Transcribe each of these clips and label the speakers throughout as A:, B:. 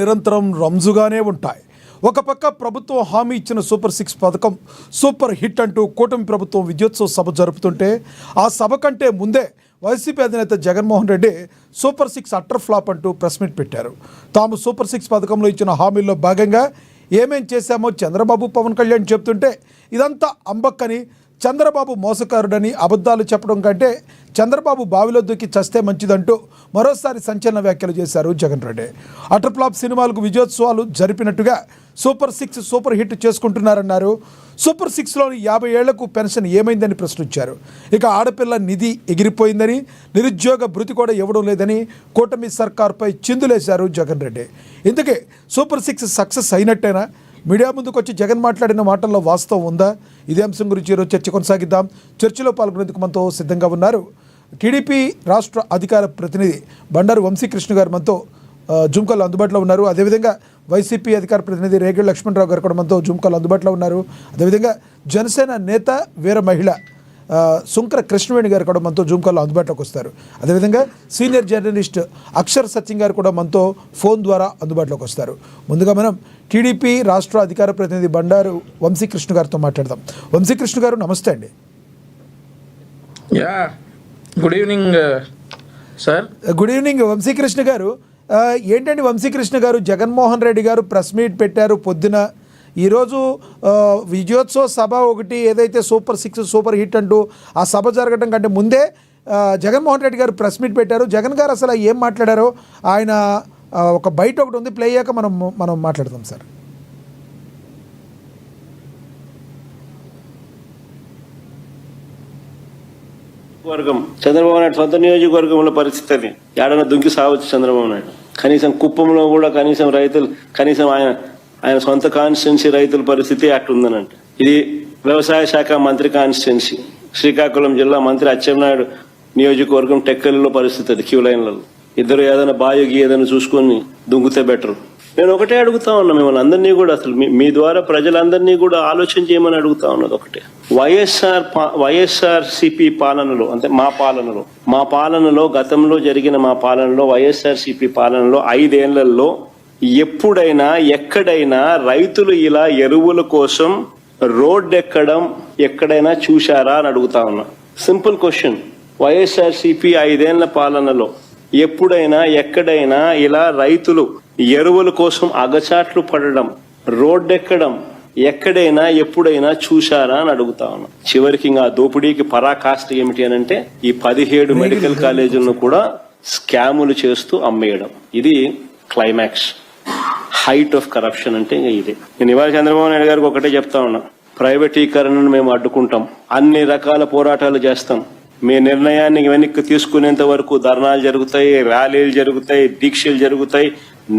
A: నిరంతరం రంజుగానే ఉంటాయి. ఒక పక్క ప్రభుత్వం హామీ ఇచ్చిన సూపర్ 6 పథకం సూపర్ హిట్ అంటూ కూటమి ప్రభుత్వం విజయోత్సవ సభ జరుపుతుంటే ఆ సభ కంటే ముందే వైసీపీ అధినేత Jaganmohan Reddy super 6 utter flop అంటూ ప్రెస్ మీట్ పెట్టారు. తాము సూపర్ 6 పథకంలో ఇచ్చిన హామీల్లో భాగంగా ఏమేం చేశామో చంద్రబాబు పవన్ కళ్యాణ్ చెప్తుంటే ఇదంతా అంబక్కని, చంద్రబాబు మోసకారుడని అబద్ధాలు చెప్పడం కంటే చంద్రబాబు బావిలో దూకి చస్తే మంచిదంటూ మరోసారి సంచలన వ్యాఖ్యలు చేశారు జగన్ రెడ్డి. అటర్ ఫ్లాప్ సినిమాలకు విజయోత్సవాలు జరిపినట్టుగా సూపర్ 6 సూపర్ హిట్ చేసుకుంటున్నారన్నారు. సూపర్ 6లోని 50 ఏళ్లకు పెన్షన్ ఏమైందని ప్రశ్నించారు. ఇక ఆడపిల్ల నిధి ఎగిరిపోయిందని, నిరుద్యోగ భృతి కూడా ఇవ్వడం లేదని కూటమి సర్కార్పై చిందులేశారు జగన్ రెడ్డి. ఇందుకే సూపర్ 6 సక్సెస్ అయినట్టేనా? మీడియా ముందుకు వచ్చి జగన్ మాట్లాడిన మాటల్లో వాస్తవం ఉందా? ఇదే అంశం గురించి ఈరోజు చర్చ కొనసాగిద్దాం. చర్చలో పాల్గొనేందుకు మనతో సిద్ధంగా ఉన్నారు టీడీపీ రాష్ట్ర అధికార ప్రతినిధి బండారు వంశీకృష్ణ గారు మనతో జూమ్ కాల్ అందుబాటులో ఉన్నారు. అదేవిధంగా వైసీపీ అధికార ప్రతినిధి రేగడి లక్ష్మణరావు గారు కూడా మనతో జూమ్ కాల్ అందుబాటులో ఉన్నారు. అదేవిధంగా జనసేన నేత వీర మహిళ సుంకర కృష్ణవేణి గారు కూడా మనతో జూమ్ కాల్లో అందుబాటులోకి వస్తారు. అదేవిధంగా సీనియర్ జర్నలిస్ట్ అక్షర్ సత్యం గారు కూడా మనతో ఫోన్ ద్వారా అందుబాటులోకి వస్తారు. ముందుగా మనం టీడీపీ రాష్ట్ర అధికార ప్రతినిధి బండారు వంశీకృష్ణ గారితో మాట్లాడదాం. వంశీకృష్ణ గారు నమస్తే అండి.
B: Good evening sir.
A: Good evening Vamshikrishna గారు. ఏంటండి వంశీకృష్ణ గారు, జగన్మోహన్ రెడ్డి గారు ప్రెస్ మీట్ పెట్టారు పొద్దున. ఈరోజు విజయోత్సవ సభ ఒకటి ఏదైతే సూపర్ 6 సూపర్ హిట్ అంటూ ఆ సభ జరగడం కంటే ముందే జగన్మోహన్ రెడ్డి గారు ప్రెస్ మీట్ పెట్టారు. జగన్ గారు అసలు ఏం మాట్లాడారో ఆయన ఒక బయట ఒకటి ఉంది, ప్లే అయ్యాక మనం మాట్లాడదాం సార్.
C: వర్గం చంద్రబాబు నాయుడు సొంత నియోజకవర్గంలో పరిస్థితి ఏడన్నా దుంకి సావచ్చు చంద్రబాబు నాయుడు. కనీసం కుప్పంలో కూడా కనీసం రైతులు, కనీసం ఆయన సొంత కాన్స్టిట్యున్సీ రైతుల పరిస్థితి అట్లుందనంట. ఇది వ్యవసాయ శాఖ మంత్రి కాన్స్టిట్యున్సీ, శ్రీకాకుళం జిల్లా మంత్రి అచ్చెన్నాయుడు నియోజకవర్గం టెక్కలిలో పరిస్థితి అది. క్యూ లైన్లలో ఇద్దరు ఏదైనా బాయోగి ఏదైనా చూసుకొని దుంగితే బెటర్. నేను ఒకటే అడుగుతా ఉన్నా మిమ్మల్ని అందరినీ కూడా, అసలు మీ ద్వారా ప్రజలందరినీ కూడా ఆలోచన చేయమని అడుగుతా ఉన్నది ఒకటే. వైఎస్ఆర్ సిపి పాలనలో, అంటే మా పాలనలో గతంలో జరిగిన మా పాలనలో వైఎస్ఆర్ సిపి పాలనలో 5 ఏళ్లలో ఎప్పుడైనా ఎక్కడైనా రైతులు ఇలా ఎరువుల కోసం రోడ్డు ఎక్కడైనా చూశారా అని అడుగుతా ఉన్నా. Simple question. వైఎస్ఆర్ సిపి 5 ఏళ్ల పాలనలో ఎప్పుడైనా ఎక్కడైనా ఇలా రైతులు ఎరువుల కోసం అగచాట్లు పడడం, రోడ్డు ఎక్కడైనా ఎప్పుడైనా చూశారా అని అడుగుతా ఉన్నా. చివరికి ఇంకా దోపిడీకి పరాకాష్ట ఏమిటి అని అంటే ఈ 17 మెడికల్ కాలేజీలను కూడా స్కాములు చేస్తూ అమ్మేయడం. ఇది క్లైమాక్స్, హైట్ ఆఫ్ కరప్షన్ అంటే ఇదే. నేను ఇవాళ చంద్రబాబు నాయుడు గారికి ఒకటే చెప్తా ఉన్నా. ప్రైవేటీకరణను మేము అడ్డుకుంటాం, అన్ని రకాల పోరాటాలు చేస్తాం. మీ నిర్ణయాన్ని వెనక్కి తీసుకునేంత వరకు ధర్నాలు జరుగుతాయి, ర్యాలీలు జరుగుతాయి, దీక్షలు జరుగుతాయి,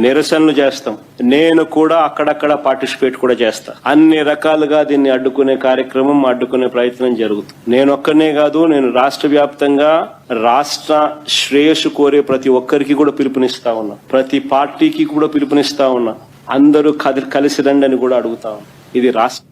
C: నిరసనలు చేస్తాం. నేను కూడా అక్కడక్కడ పార్టిసిపేట్ కూడా చేస్తా. అన్ని రకాలుగా దీన్ని అడ్డుకునే కార్యక్రమం, అడ్డుకునే ప్రయత్నం జరుగుతుంది. నేను ఒక్కనే కాదు, నేను రాష్ట్ర వ్యాప్తంగా రాష్ట్ర శ్రేయస్సు కోరే ప్రతి ఒక్కరికి కూడా పిలుపునిస్తా ఉన్నా, ప్రతి పార్టీకి కూడా పిలుపునిస్తా ఉన్నా. అందరూ కలిసి రండి అని కూడా అడుగుతా ఉన్నా. ఇది రాష్ట్ర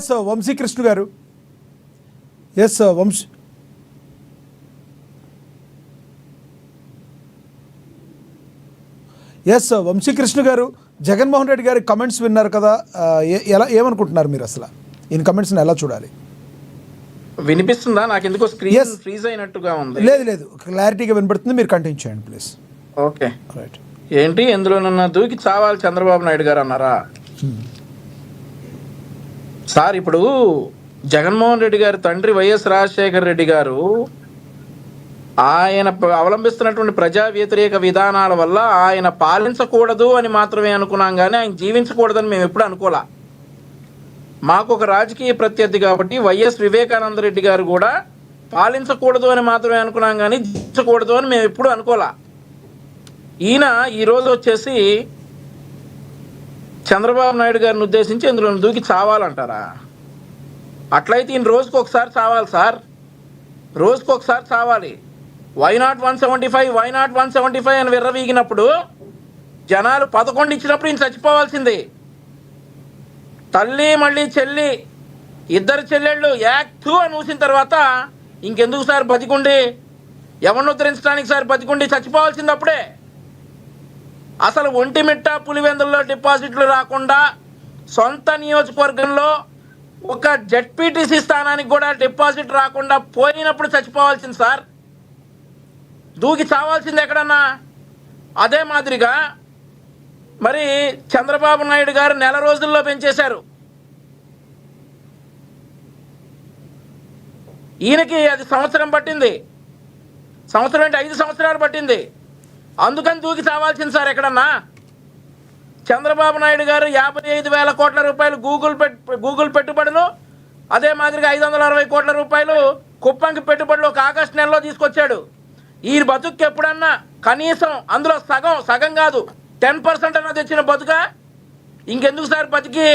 A: ఎస్ వంశీకృష్ణ గారు. ఎస్ వంశీ. ఎస్ వంశీకృష్ణ గారు, జగన్మోహన్ రెడ్డి గారి కమెంట్స్ విన్నారు కదా, ఎలా ఏమనుకుంటున్నారు మీరు? అసలు ఈయన కమెంట్స్ని ఎలా చూడాలి?
B: వినిపిస్తుందా? నాకు ఎందుకో
A: Yes.
B: స్క్రీన్ ఫ్రీజ్ అయినట్టుగా ఉంది.
A: లేదు క్లారిటీగా వినబడుతుంది, మీరు కంటిన్యూ చేయండి ప్లీజ్.
B: Okay,
A: right.
B: ఏంటి ఎందులోనన్నా దూకి చావాలి చంద్రబాబు నాయుడు గారు అన్నారా? సార్, ఇప్పుడు జగన్మోహన్ రెడ్డి గారి తండ్రి వైఎస్ రాజశేఖర రెడ్డి గారు ఆయన అవలంబిస్తున్నటువంటి ప్రజా వ్యతిరేక విధానాల వల్ల ఆయన పాలించకూడదు అని మాత్రమే అనుకున్నాం, కానీ ఆయన జీవించకూడదని మేము ఎప్పుడు అనుకోలే. మాకు ఒక రాజకీయ ప్రత్యర్థి కాబట్టి వైఎస్ వివేకానంద రెడ్డి గారు కూడా పాలించకూడదు అని మాత్రమే అనుకున్నాం, కానీ జీవించకూడదు అని మేము ఎప్పుడు అనుకోలే. ఈయన ఈరోజు వచ్చేసి చంద్రబాబు నాయుడు గారిని ఉద్దేశించి ఇందులో దూకి చావాలంటారా? అట్లయితే ఈయన రోజుకు ఒకసారి చావాలి సార్, రోజుకు ఒకసారి చావాలి. వై నాట్ 175, వై నాట్ 175 అని విర్రవీగినప్పుడు జనాలు 11 ఇచ్చినప్పుడు ఈయన చచ్చిపోవాల్సింది. తల్లి మళ్ళీ చెల్లి, ఇద్దరు చెల్లెళ్ళు యాక్ట్ అని ఊసిన తర్వాత ఇంకెందుకు సార్ బతికుండి, ఎవరిని ఉద్ధరించడానికి సార్ బతికుండి చచ్చిపోవాల్సింది అప్పుడే. అసలు ఒంటిమిట్ట పులివెందుల్లో డిపాజిట్లు రాకుండా సొంత నియోజకవర్గంలో ఒక జెడ్పీటీసీ స్థానానికి కూడా డిపాజిట్ రాకుండా పోయినప్పుడు చచ్చిపోవాల్సింది సార్, దూకి చావాల్సింది ఎక్కడన్నా. అదే మాదిరిగా మరి చంద్రబాబు నాయుడు గారు నెల రోజుల్లో పెంచేశారు, ఈయనకి అది సంవత్సరం పట్టింది. సంవత్సరం అంటే 5 సంవత్సరాలు పట్టింది. అందుకని దూకి చావాల్సింది సార్ ఎక్కడన్నా. చంద్రబాబు నాయుడు గారు 55,000 కోట్ల రూపాయలు గూగుల్ పెట్టుబడులు, అదే మాదిరిగా 560 కోట్ల రూపాయలు కుప్పంకి పెట్టుబడులు ఒక ఆగస్టు నెలలో తీసుకొచ్చాడు. ఈ బతుకు ఎప్పుడన్నా కనీసం అందులో సగం కాదు 10% అన్న తెచ్చిన బతుక ఇంకెందుకు సార్ బతికి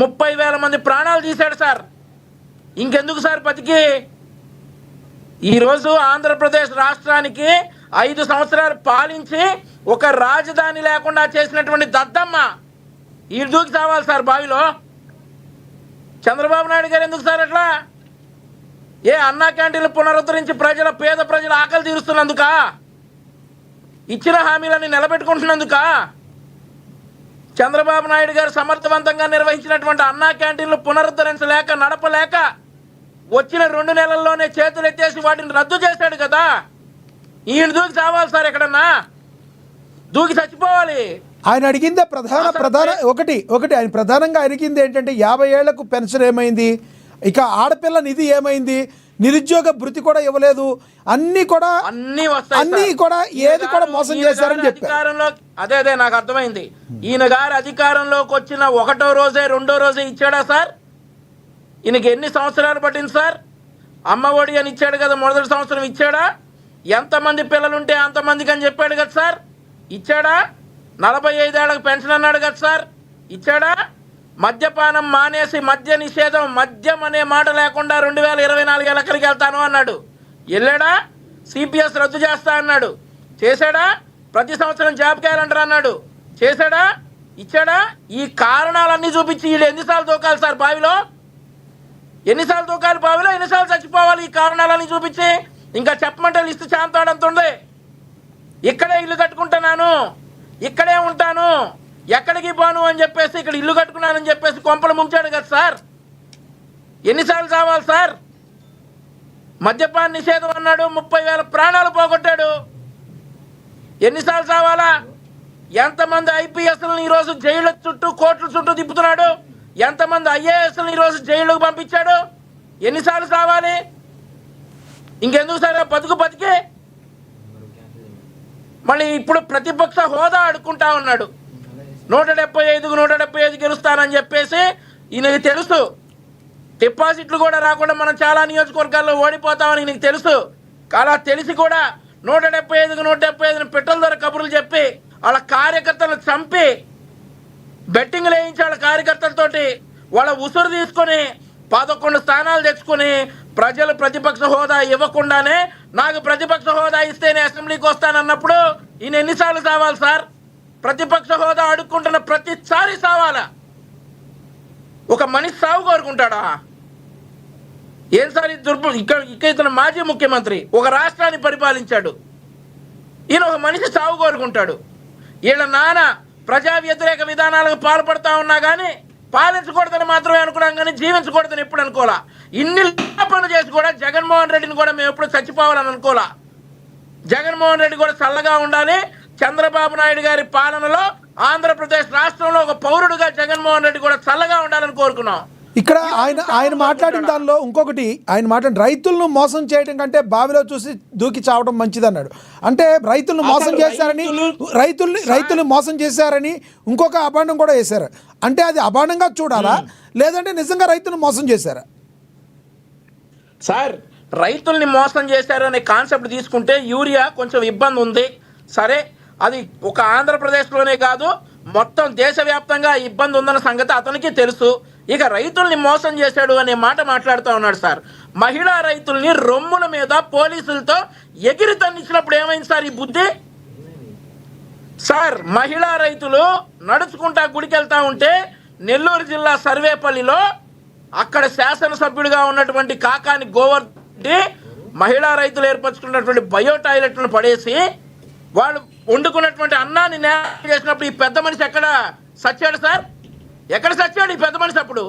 B: 30,000 మంది ప్రాణాలు తీశాడు సార్, ఇంకెందుకు సార్ బతికి. ఈరోజు ఆంధ్రప్రదేశ్ రాష్ట్రానికి 5 సంవత్సరాలు పాలించి ఒక రాజధాని లేకుండా చేసినటువంటి దద్దమ్మ ఈ దూకి చావాలి సార్ బావిలో. చంద్రబాబు నాయుడు గారు ఎందుకు సార్ అట్లా? ఏ అన్నా క్యాంటీన్లు పునరుద్ధరించి పేద ప్రజల ఆకలి తీరుస్తున్నందుక, ఇచ్చిన హామీలను నిలబెట్టుకుంటున్నందుక? చంద్రబాబు నాయుడు గారు సమర్థవంతంగా నిర్వహించినటువంటి అన్నా క్యాంటీన్లు పునరుద్ధరించలేక నడపలేక వచ్చిన 2 నెలల్లోనే చేతులు ఎత్తేసి వాటిని రద్దు చేశాడు కదా. ఈయన దూకి చావాలి సార్ ఎక్కడన్నా, దూకి చచ్చిపోవాలి.
A: ఆయన అడిగిందే ఒకటి ఆయన ప్రధానంగా అడిగింది ఏంటంటే 50 ఏళ్లకు పెన్షన్ ఏమైంది, ఇక ఆడపిల్ల నిధి ఏమైంది, నిరుద్యోగ భృతి కూడా ఇవ్వలేదు, అన్ని కూడా ఏది కూడా మోసం చేశారని చెప్పారు.
B: అదే నాకు అర్థమైంది. ఈయన గారు అధికారంలోకి వచ్చిన 1వ రోజే 2వ రోజే ఇచ్చాడా సార్? ఈయనకి ఎన్ని సంవత్సరాలు పట్టింది సార్? అమ్మ ఒడి అని ఇచ్చాడు కదా, మొదటి సంవత్సరం ఇచ్చాడా? ఎంతమంది పిల్లలుంటే అంతమందికి అని చెప్పాడు కదా సార్, ఇచ్చాడా? 45 ఏళ్లకు పెన్షన్ అన్నాడు కదా సార్, ఇచ్చాడా? మద్యపానం మానేసి మద్య నిషేధం, మద్యం అనే మాట లేకుండా 2024 ఎక్కడికి వెళ్తాను అన్నాడు, వెళ్ళాడా? సిపిఎస్ రద్దు చేస్తా అన్నాడు, చేశాడా? ప్రతి సంవత్సరం జాబ్ క్యాలెండర్ అన్నాడు, చేశాడా? ఇచ్చాడా? ఈ కారణాలన్నీ చూపించి వీళ్ళు ఎన్నిసార్లు దూకాలి సార్ బావిలో? ఎన్నిసార్లు దూకాలి బావిలో? ఎన్నిసార్లు చచ్చిపోవాలి ఈ కారణాలన్నీ చూపించి? ఇంకా చెప్పమంటే లిస్టు చాంతాడంత ఉంది. ఇక్కడే ఇల్లు కట్టుకుంటున్నాను, ఇక్కడే ఉంటాను, ఎక్కడికి పోను అని చెప్పేసి ఇక్కడ ఇల్లు కట్టుకున్నానని చెప్పేసి కొంపలు ముంచాడు కదా సార్. ఎన్నిసార్లు చావాలి సార్? మద్యపాన నిషేధం అన్నాడు, 30,000 ప్రాణాలు పోగొట్టాడు. ఎన్నిసార్లు చావాలా? ఎంతమంది ఐపీఎస్లను ఈరోజు జైళ్ళ చుట్టూ కోర్టుల చుట్టూ తిప్పుతున్నాడు, ఎంతమంది ఐఏఎస్లను ఈరోజు జైళ్ళకు పంపించాడు. ఎన్నిసార్లు చావాలి? ఇంకెందుకు సార్ బతికి మళ్ళీ ఇప్పుడు ప్రతిపక్ష హోదా అడుక్కుంటా ఉన్నాడు. 175 గెలుస్తానని చెప్పేసి ఈయనకి తెలుసు. డిపాజిట్లు కూడా రాకుండా మనం చాలా నియోజకవర్గాల్లో ఓడిపోతామని నీకు తెలుసు. అలా తెలిసి కూడా 175 పెట్రోల్ ధర కబుర్లు చెప్పి వాళ్ళ కార్యకర్తలను చంపి బెట్టింగ్లు వేయించి వాళ్ళ కార్యకర్తలతోటి వాళ్ళ ఉసురు తీసుకొని 11 స్థానాలు తెచ్చుకొని ప్రజలు ప్రతిపక్ష హోదా ఇవ్వకుండానే నాకు ప్రతిపక్ష హోదా ఇస్తేనే అసెంబ్లీకి వస్తానన్నప్పుడు ఈయన ఎన్నిసార్లు చావాలి సార్? ప్రతిపక్ష హోదా అడుక్కుంటున్న ప్రతిసారి చావాలా? ఒక మనిషి సాగు కోరుకుంటాడా? ఏం సార్ ఇక్కడ ఇతను మాజీ ముఖ్యమంత్రి, ఒక రాష్ట్రాన్ని పరిపాలించాడు. ఈయన ఒక మనిషి సాగు కోరుకుంటాడు. వీళ్ళ నాన్న ప్రజా వ్యతిరేక విధానాలకు పాల్పడతా ఉన్నా కానీ పాలించకూడదని మాత్రమే అనుకున్నాం కానీ జీవించకూడదని ఎప్పుడు అనుకోవాలా. ఇన్ని పనులు చేసి కూడా జగన్మోహన్ రెడ్డిని కూడా మేము ఎప్పుడు చచ్చిపోవాలని అనుకోవాలా. జగన్మోహన్ రెడ్డి కూడా చల్లగా ఉండాలి. చంద్రబాబు నాయుడు గారి పాలనలో ఆంధ్రప్రదేశ్ రాష్ట్రంలో ఒక పౌరుడుగా జగన్మోహన్ రెడ్డి కూడా చల్లగా ఉండాలని కోరుకున్నాం.
A: ఇక్కడ ఆయన మాట్లాడిన దానిలో ఇంకొకటి, ఆయన మాట్లాడిన రైతులను మోసం చేయడం కంటే బావిలో చూసి దూకి చావడం మంచిది అన్నాడు. అంటే రైతులను మోసం చేశారని, రైతుల్ని మోసం చేశారని ఇంకొక అభాండం కూడా వేశారు. అంటే అది అభాండంగా చూడాలా లేదంటే నిజంగా రైతులను మోసం చేశారా?
B: సార్, రైతుల్ని మోసం చేశారనే కాన్సెప్ట్ తీసుకుంటే యూరియా కొంచెం ఇబ్బంది ఉంది. సరే, అది ఒక ఆంధ్రప్రదేశ్లోనే కాదు మొత్తం దేశవ్యాప్తంగా ఇబ్బంది ఉందన్న సంగతి అతనికి తెలుసు. ఇక రైతుల్ని మోసం చేశాడు అనే మాట మాట్లాడుతూ ఉన్నాడు సార్. మహిళా రైతుల్ని రొమ్ముల మీద పోలీసులతో ఎగిరి తన్నిచ్చినప్పుడు ఏమైంది సార్ ఈ బుద్ధి? సార్, మహిళా రైతులు నడుచుకుంటా గుడికి వెళ్తా ఉంటే నెల్లూరు జిల్లా సర్వేపల్లిలో అక్కడ శాసనసభ్యుడిగా ఉన్నటువంటి కాకాని గోవర్ధి మహిళా రైతులు ఏర్పరచుకున్నటువంటి బయో టాయిలెట్లను పడేసి వాళ్ళు వండుకున్నటువంటి అన్నాన్ని నేరం చేసినప్పుడు ఈ పెద్ద మనిషి ఎక్కడ సచ్చాడు సార్? ఎక్కడ సచ్చాడు ఈ పెద్ద మనిషి? అప్పుడు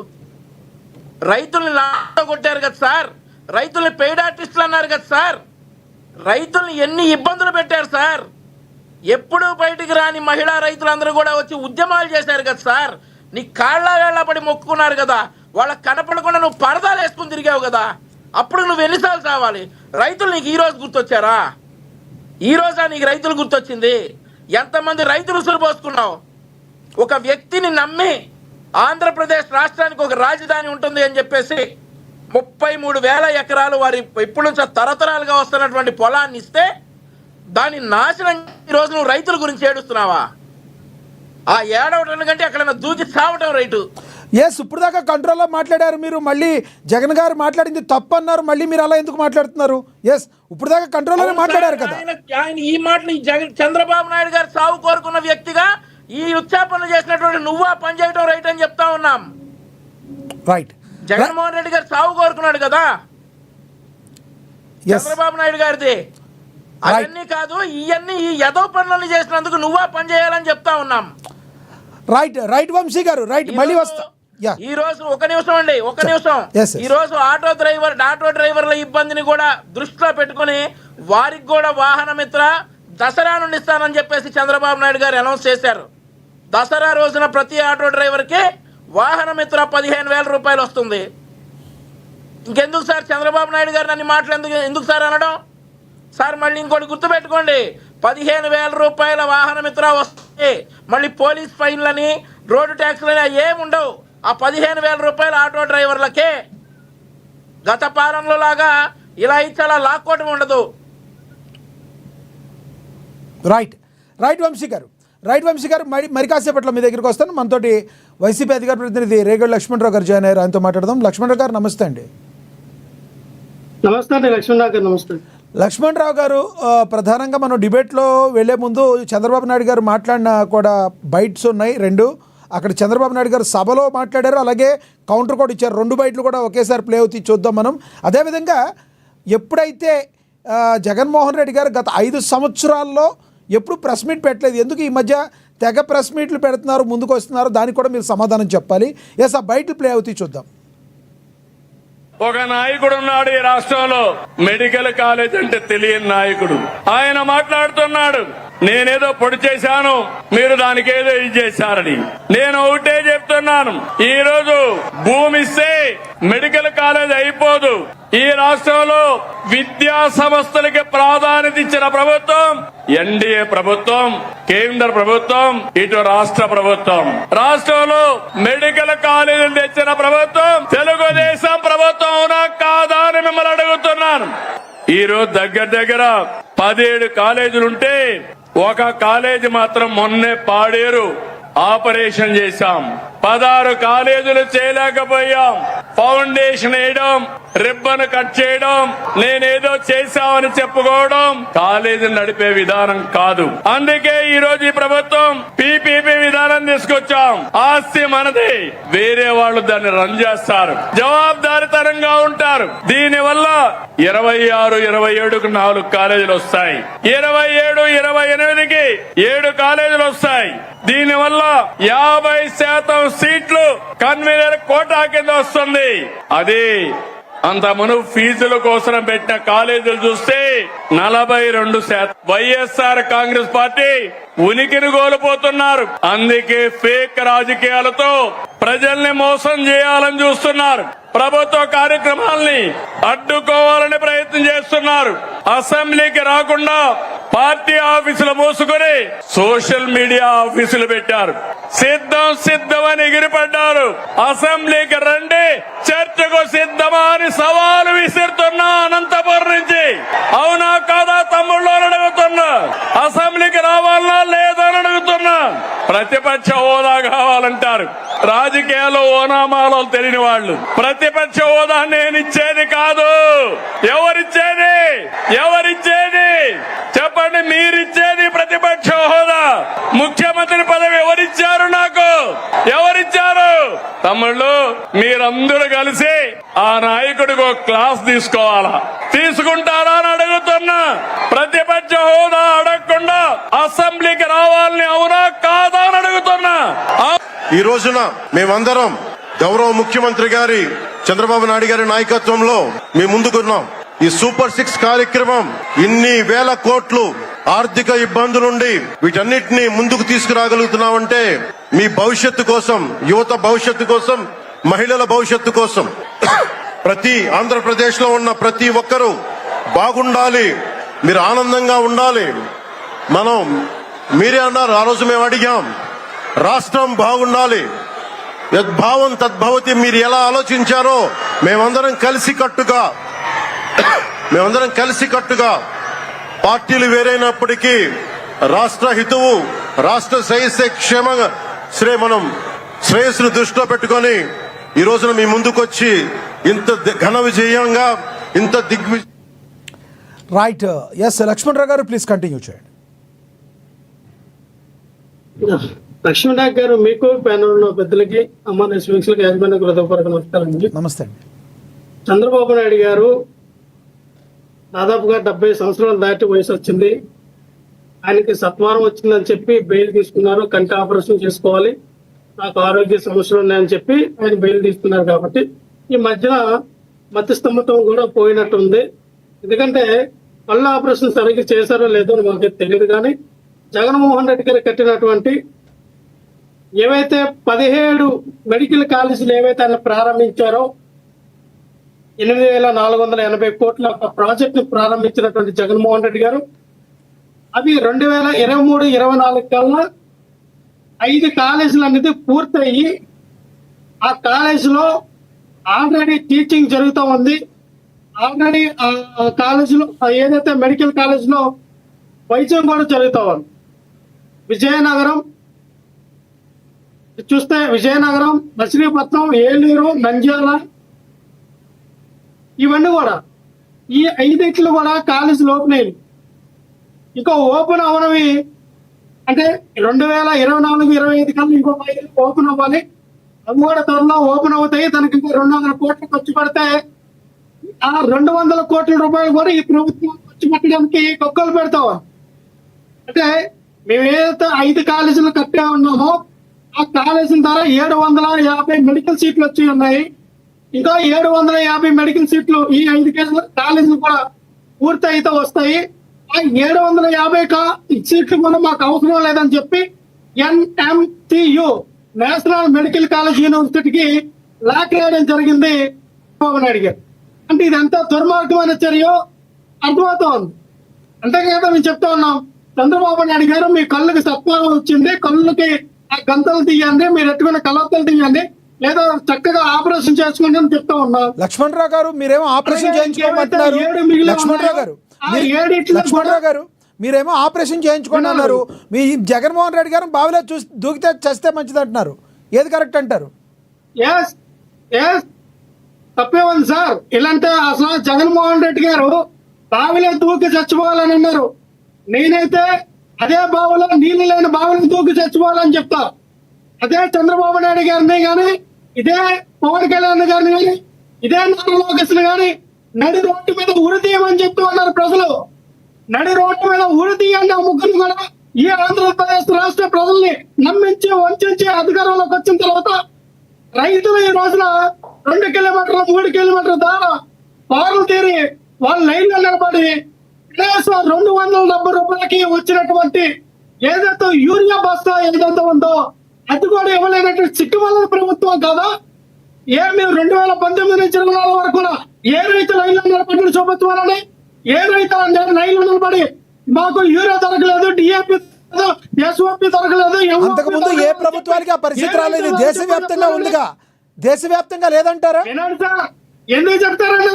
B: రైతుల్ని లాతో కొట్టారు కదా సార్, రైతుల్ని పెయిడ్ ఆర్టిస్టులు అన్నారు కదా సార్, రైతుల్ని ఎన్ని ఇబ్బందులు పెట్టారు సార్. ఎప్పుడూ బయటికి రాని మహిళా రైతులందరూ కూడా వచ్చి ఉద్యమాలు చేశారు కదా సార్. నీ కాళ్ళ వేళ్ళ పడి మొక్కుకున్నారు కదా, వాళ్ళకి కనపడకుండా నువ్వు పరదాలు వేసుకుని తిరిగావు కదా. అప్పుడు నువ్వు ఎన్నిసార్లు చావాలి? రైతులు నీకు ఈరోజు గుర్తొచ్చారా? ఈ రోజా నీకు రైతులు గుర్తొచ్చింది? ఎంతమంది రైతులు సులుపోసుకున్నావు? ఒక వ్యక్తిని నమ్మి ఆంధ్రప్రదేశ్ రాష్ట్రానికి ఒక రాజధాని ఉంటుంది అని చెప్పేసి 33,000 ఎకరాలు వారి ఇప్పటి నుంచో తరతరాలుగా వస్తున్నటువంటి పొలాన్ని ఇస్తే దాన్ని నాశనం ఈరోజు నువ్వు రైతుల గురించి ఏడుస్తున్నావా? ఆ ఏడవటం కంటే అక్కడ దూకి చావటం రైతు.
A: ఎస్, ఇప్పుడు దాకా కంట్రోల్లో మాట్లాడారు మీరు, మళ్ళీ జగన్ గారు మాట్లాడింది తప్పు అన్నారు, మళ్ళీ మీరు అలా ఎందుకు మాట్లాడుతున్నారు? ఎస్, ఇప్పుడు దాకా కంట్రోల్లోనే మాట్లాడారు కదా.
B: ఆయన ఈ మాటలు చంద్రబాబు నాయుడు గారు సాగు కోరుకున్న వ్యక్తిగా ఈ ఉచ్చాపనలు చేసినటువంటి నువ్వు ఆ పని చేయటం రైట్ అని చెప్తా ఉన్నాం.
A: రైట్,
B: జగన్మోహన్ రెడ్డి గారు సాగు కోరుకున్నాడు కదా, చంద్రబాబు నాయుడు గారిది. అవన్నీ కాదు, ఇవన్నీ ఈ యదవ పనులను చేసినందుకు నువ్వు ఆ పని చేయాలని చెప్తా ఉన్నాం.
A: రైట్ రైట్ వంశీ గారు, రైట్, మళ్ళీ వస్తా.
B: ఈ రోజు ఒక నిమిషం అండి, ఒక నిమిషం. ఈ రోజు ఆటో డ్రైవర్ల ఇబ్బందిని కూడా దృష్టిలో పెట్టుకుని వారికి కూడా వాహన మిత్ర దసరా నుండి ఇస్తానని చెప్పేసి చంద్రబాబు నాయుడు గారు అనౌన్స్ చేశారు. దసరా రోజున ప్రతి ఆటో డ్రైవర్కి వాహన మిత్ర 15,000 రూపాయలు వస్తుంది. ఇంకెందుకు సార్ చంద్రబాబు నాయుడు గారు నన్ను మాటలు ఎందుకు సార్ అనడం? సార్, మళ్ళీ ఇంకోటి గుర్తుపెట్టుకోండి, 15,000 రూపాయల వాహన మిత్ర వస్తుంది. మళ్ళీ పోలీస్ ఫైన్లని, రోడ్డు ట్యాక్స్లని ఏముండవు. ఆ 15,000 రూపాయల ఆటో డ్రైవర్లకే గత పాలనలో లాగా ఇలా ఇచ్చి అలా లాక్కోవటం ఉండదు.
A: రైట్ రైట్ వంశీ గారు, మరి కాసేపట్లో మీ దగ్గరికి వస్తాను. మనతోటి వైసీపీ అధికార ప్రతినిధి రేగడి లక్ష్మణరావు గారు జాయిన్ అయ్యారు, ఆయనతో మాట్లాడదాం. లక్ష్మణరావు గారు నమస్తే అండి.
D: నమస్తే అండి లక్ష్మణరావు గారు. నమస్తే
A: లక్ష్మణరావు గారు, ప్రధానంగా మనం డిబేట్లో వెళ్లే ముందు చంద్రబాబు నాయుడు గారు మాట్లాడిన కూడా బైట్స్ ఉన్నాయి 2. అక్కడ చంద్రబాబు నాయుడు గారు సభలో మాట్లాడారు, అలాగే కౌంటర్ కూడా ఇచ్చారు. 2 బైట్లు కూడా ఒకేసారి ప్లే అవుతాయి, చూద్దాం మనం. అదేవిధంగా ఎప్పుడైతే జగన్మోహన్ రెడ్డి గారు గత 5 సంవత్సరాల్లో ఎప్పుడు ప్రెస్ మీట్ పెట్టలేదు, ఎందుకు ఈ మధ్య తెగ ప్రెస్ మీట్లు పెడుతున్నారు, ముందుకు వస్తున్నారు, దానికి కూడా మీరు సమాధానం చెప్పాలి. ఎస్, ఆ బైట్లు ప్లే అవుతాయి, చూద్దాం.
E: ఒక నాయకుడు ఉన్నాడు ఈ రాష్ట్రంలో, మెడికల్ కాలేజ్ అంటే తెలియని నాయకుడు. ఆయన మాట్లాడుతున్నాడు, నేనేదో పొడి చేశాను, మీరు దానికి ఏదో ఇది చేశారని. నేను ఒకటే చెప్తున్నాను, ఈ రోజు భూమి ఇస్తే మెడికల్ కాలేజ్ అయిపోదు. ఈ రాష్ట్రంలో విద్యా సంస్థలకి ప్రాధాన్యత ఇచ్చిన ప్రభుత్వం ఎన్డీఏ ప్రభుత్వం, కేంద్ర ప్రభుత్వం, ఇటు రాష్ట్ర ప్రభుత్వం. రాష్ట్రంలో మెడికల్ కాలేజీలు తెచ్చిన ప్రభుత్వం తెలుగుదేశం ప్రభుత్వం అవునా కాదా అని మిమ్మల్ని అడుగుతున్నాను. ఈ రోజు దగ్గర 17 కాలేజీలుంటే ఒక కాలేజీ మాత్రం మొన్నే పాడేరు ఆపరేషన్ చేశాం. 16 కాలేజీలు చేయలేకపోయాం. ఫౌండేషన్ వేయడం, రిబ్బన్ కట్ చేయడం, నేనేదో చేశామని చెప్పుకోవడం కాలేజీ నడిపే విధానం కాదు. అందుకే ఈ రోజు ఈ ప్రభుత్వం పీపీపీ విధానం తీసుకొచ్చాం. ఆస్తి మనది, వేరే వాళ్ళు దాన్ని రన్ చేస్తారు, జవాబుదారితనంగా ఉంటారు. దీని వల్ల 26, 27కు 4 కాలేజీలు వస్తాయి, 27, 28కి 7 కాలేజీలు వస్తాయి. దీని వల్ల 50% సీట్లు కన్వీనర్ కోటా కింద వస్తుంది. అది అంత మును ఫీజుల కోసం పెట్టిన కాలేజీలు చూస్తే 42%. వైఎస్ఆర్ కాంగ్రెస్ పార్టీ ఉనికిని కోల్పోతున్నారు. అందుకే ఫేక్ రాజకీయాలతో ప్రజల్ని మోసం చేయాలని చూస్తున్నారు. ప్రభుత్వ కార్యక్రమాల్ని అడ్డుకోవాలని ప్రయత్నం చేస్తున్నారు. అసెంబ్లీకి రాకుండా పార్టీ ఆఫీసులు మూసుకుని సోషల్ మీడియా ఆఫీసులు పెట్టారు. సిద్ధమని ఎగిరిపడ్డారు. అసెంబ్లీకి రండి, చర్చకు సిద్ధమా అని సవాలు విసిరుతున్నా అనంతపురం నుంచి. అవునా కాదా తమ్ముళ్ళు అని అడుగుతున్నా. అసెంబ్లీకి రావాలన్నా లేదా అని అడుగుతున్నా. ప్రతిపక్ష హోదా కావాలంటారు. రాజకీయాల్లో ఓనామాలో తెలియని వాళ్ళు. ప్రతిపక్ష హోదా నేను ఇచ్చేది కాదు. ఎవరిచ్చేది? చెప్పండి. మీరిచ్చేది ప్రతిపక్ష హోదా. ముఖ్యమంత్రి పదవి ఎవరిచ్చారు? నాకు ఎవరిచ్చారు? తమ్ముళ్ళు, మీరందరూ కలిసి ఆ నాయకుడికి ఒక క్లాస్ తీసుకోవాలా? తీసుకుంటారా అని అడుగుతున్నా. ప్రతిపక్ష హోదా అడగకుండా అసెంబ్లీకి రావాలని అవునా కాదా అని అడుగుతున్నా.
D: ఈ రోజున మేమందరం గౌరవ ముఖ్యమంత్రి గారి చంద్రబాబు నాయుడు గారి నాయకత్వంలో మేము ముందుకున్నాం. ఈ సూపర్ 6 కార్యక్రమం ఇన్ని వేల కోట్లు ఆర్థిక ఇబ్బందుల నుండి వీటన్నిటిని ముందుకు తీసుకురాగలుగుతున్నామంటే మీ భవిష్యత్తు కోసం, యువత భవిష్యత్తు కోసం, మహిళల భవిష్యత్తు కోసం, ప్రతి ఆంధ్రప్రదేశ్ లో ఉన్న ప్రతి ఒక్కరూ బాగుండాలి, మీరు ఆనందంగా ఉండాలి. మీరే అన్నారు, ఆ రోజు మేము అడిగాం, రాష్ట్రం బాగుండాలి, యద్భావం తద్భవతి. మీరు ఎలా ఆలోచించారో మేమందరం కలిసికట్టుగా పార్టీలు వేరైనప్పటికీ రాష్ట్ర హితువు, రాష్ట్ర మనం శ్రేయస్సును దృష్టిలో పెట్టుకొని ఈ రోజున మీ ముందుకొచ్చి ఇంత ఘన విజయంగా, ఇంత దిగ్విజయం.
A: రైట్. ఎస్ లక్ష్మణరావు గారు, ప్లీజ్ కంటిన్యూ చేయండి.
F: లక్ష్మణరావు గారు, మీకు ప్యానల్ ఉన్న పెద్దలకి, అమ్మ వీక్షకులకి, యాజమాన్యానికి హృదయపూర్వక నమస్కారం అండి.
A: నమస్తే అండి.
F: చంద్రబాబు నాయుడు గారు దాదాపుగా 70 సంవత్సరాలు దాటి వయసు వచ్చింది. ఆయనకి సత్వరం వచ్చిందని చెప్పి బెయిల్ తీసుకున్నారు. కంటి ఆపరేషన్ చేసుకోవాలి, నాకు ఆరోగ్య సమస్యలు ఉన్నాయని చెప్పి ఆయన బెయిల్ తీసుకున్నారు. కాబట్టి ఈ మధ్యన మతిస్థిమితం కూడా పోయినట్టుంది. ఎందుకంటే కళ్ళ ఆపరేషన్ సరిగ్గా చేశారో లేదో మాకు తెలియదు. కానీ జగన్మోహన్ రెడ్డి గారు కట్టినటువంటి ఏవైతే 17 మెడికల్ కాలేజీలు ఏవైతే ఆయన ప్రారంభించారో, 8,480 కోట్ల ప్రాజెక్ట్ ను ప్రారంభించినటువంటి జగన్మోహన్ రెడ్డి గారు అవి 2023-24 కల్లా 5 కాలేజీలు అనేది పూర్తయి ఆ కాలేజీలో ఆల్రెడీ టీచింగ్ జరుగుతూ ఉంది. ఆల్రెడీ ఆ కాలేజీలో ఏదైతే మెడికల్ కాలేజీలో వైద్యం కూడా జరుగుతూ ఉంది. విజయనగరం చూస్తే విజయనగరం, మచిలీపట్నం, ఏలూరు, నంద్యాల ఇవన్నీ కూడా ఈ 5 కూడా కాలేజీలు ఓపెన్ అయ్యాయి. ఇంకా ఓపెన్ అవనవి అంటే 2024-25 కల్లా ఇంకో 5 ఓపెన్ అవ్వాలి. అవి కూడా త్వరలో ఓపెన్ అవుతాయి. దానికి ఇంకా 200 కోట్లు ఖర్చు పెడితే ఆ 200 కోట్ల రూపాయలు కూడా ఈ ప్రభుత్వం ఖర్చు పెట్టడానికి కొక్కలు పెడతాం. అంటే మేము ఏదైతే 5 కాలేజీలు కట్టా ఉన్నామో ఆ కాలేజీల ద్వారా 750 మెడికల్ సీట్లు వచ్చి ఉన్నాయి. ఇంకా 750 మెడికల్ సీట్లు ఈ 5 కాలేజీలు కూడా పూర్తి అయితే వస్తాయి. ఆ 750 సీట్లు కూడా మాకు అవసరం లేదని చెప్పి NMCU నేషనల్ మెడికల్ కాలేజ్ యూనివర్సిటీకి లాక్ వేయడం జరిగింది చంద్రబాబు నాయుడు గారు. అంటే ఇది ఎంత దుర్మార్గమైన చర్యో అర్థమవుతా ఉంది. అంతే కదా మేము చెప్తా ఉన్నాం, చంద్రబాబు నాయుడు గారు మీ కళ్ళకి సత్వరం వచ్చింది, కళ్ళకి ఆ గంతలు తీయండి, మీరు ఎట్టుకున్న కలవతలు తీయండి, లేదా చక్కగా ఆపరేషన్ చేసుకోండి అని చెప్తా ఉన్నాం.
A: లక్ష్మణరావు గారు, మీరేమో ఆపరేషన్ చేయించుకోమంటున్నారు. లక్ష్మణరావు గారు మీరేమో ఆపరేషన్ చేయించుకోండి అన్నారు. మీ జగన్మోహన్ రెడ్డి గారు బావిలో చూసి దూకితే చస్తే మంచిది అంటున్నారు. ఏది కరెక్ట్ అంటారు?
F: ఎస్ ఎస్ తప్పే ఉంది సార్. ఇలాంటి అసలు జగన్మోహన్ రెడ్డి గారు బావిలో దూకి చచ్చిపోవాలని అన్నారు. నేనైతే అదే బావిలో నీళ్లు లేని బావిలో దూకి చచ్చిపోవాలని చెప్తా. అదే చంద్రబాబు నాయుడు గారిని కానీ, ఇదే పవన్ కళ్యాణ్ గారిని కానీ, ఇదే నారా లోకేష్ కానీ నడి రోడ్డు మీద ఉరి తీయమని చెప్తూ ఉన్నారు ప్రజలు. నడి రోడ్డు మీద ఉరి తీయండి ఆ ముగ్గురు కూడా. ఈ ఆంధ్రప్రదేశ్ రాష్ట్ర ప్రజల్ని నమ్మించి వంచి అధికారంలోకి వచ్చిన తర్వాత రైతులు ఈ రోజున 2 కిలోమీటర్లు 3 కిలోమీటర్ల దాకా బారులు తీరి వాళ్ళ లైన్లో నిలబడి కనీసం 270 రూపాయలకి వచ్చినటువంటి ఏదైతే యూరియా బస్తా ఏదైతే ఉందో అది కూడా ఇవ్వలేనటువంటి సిగ్గుమాలిన ప్రభుత్వం కాదా? మీరు 2019 నుంచి 24 వరకు కూడా ఏ రైతు లైన్లో నిలబడి చూపించాలని, ఏ రైతు లైన్లో నిలబడి మాకు యూరియా దొరకలేదు, డిఏపి ఎస్ఓపి దొరకలేదు.
A: అంతకు ముందు ఏ ప్రభుత్వానికి ఆ పరిస్థితి రాలేదు. దేశవ్యాప్తంగా ఉందిగా, దేశవ్యాప్తంగా లేదంటారా?
F: వినండి సార్, ఎందుకు చెప్తారంటే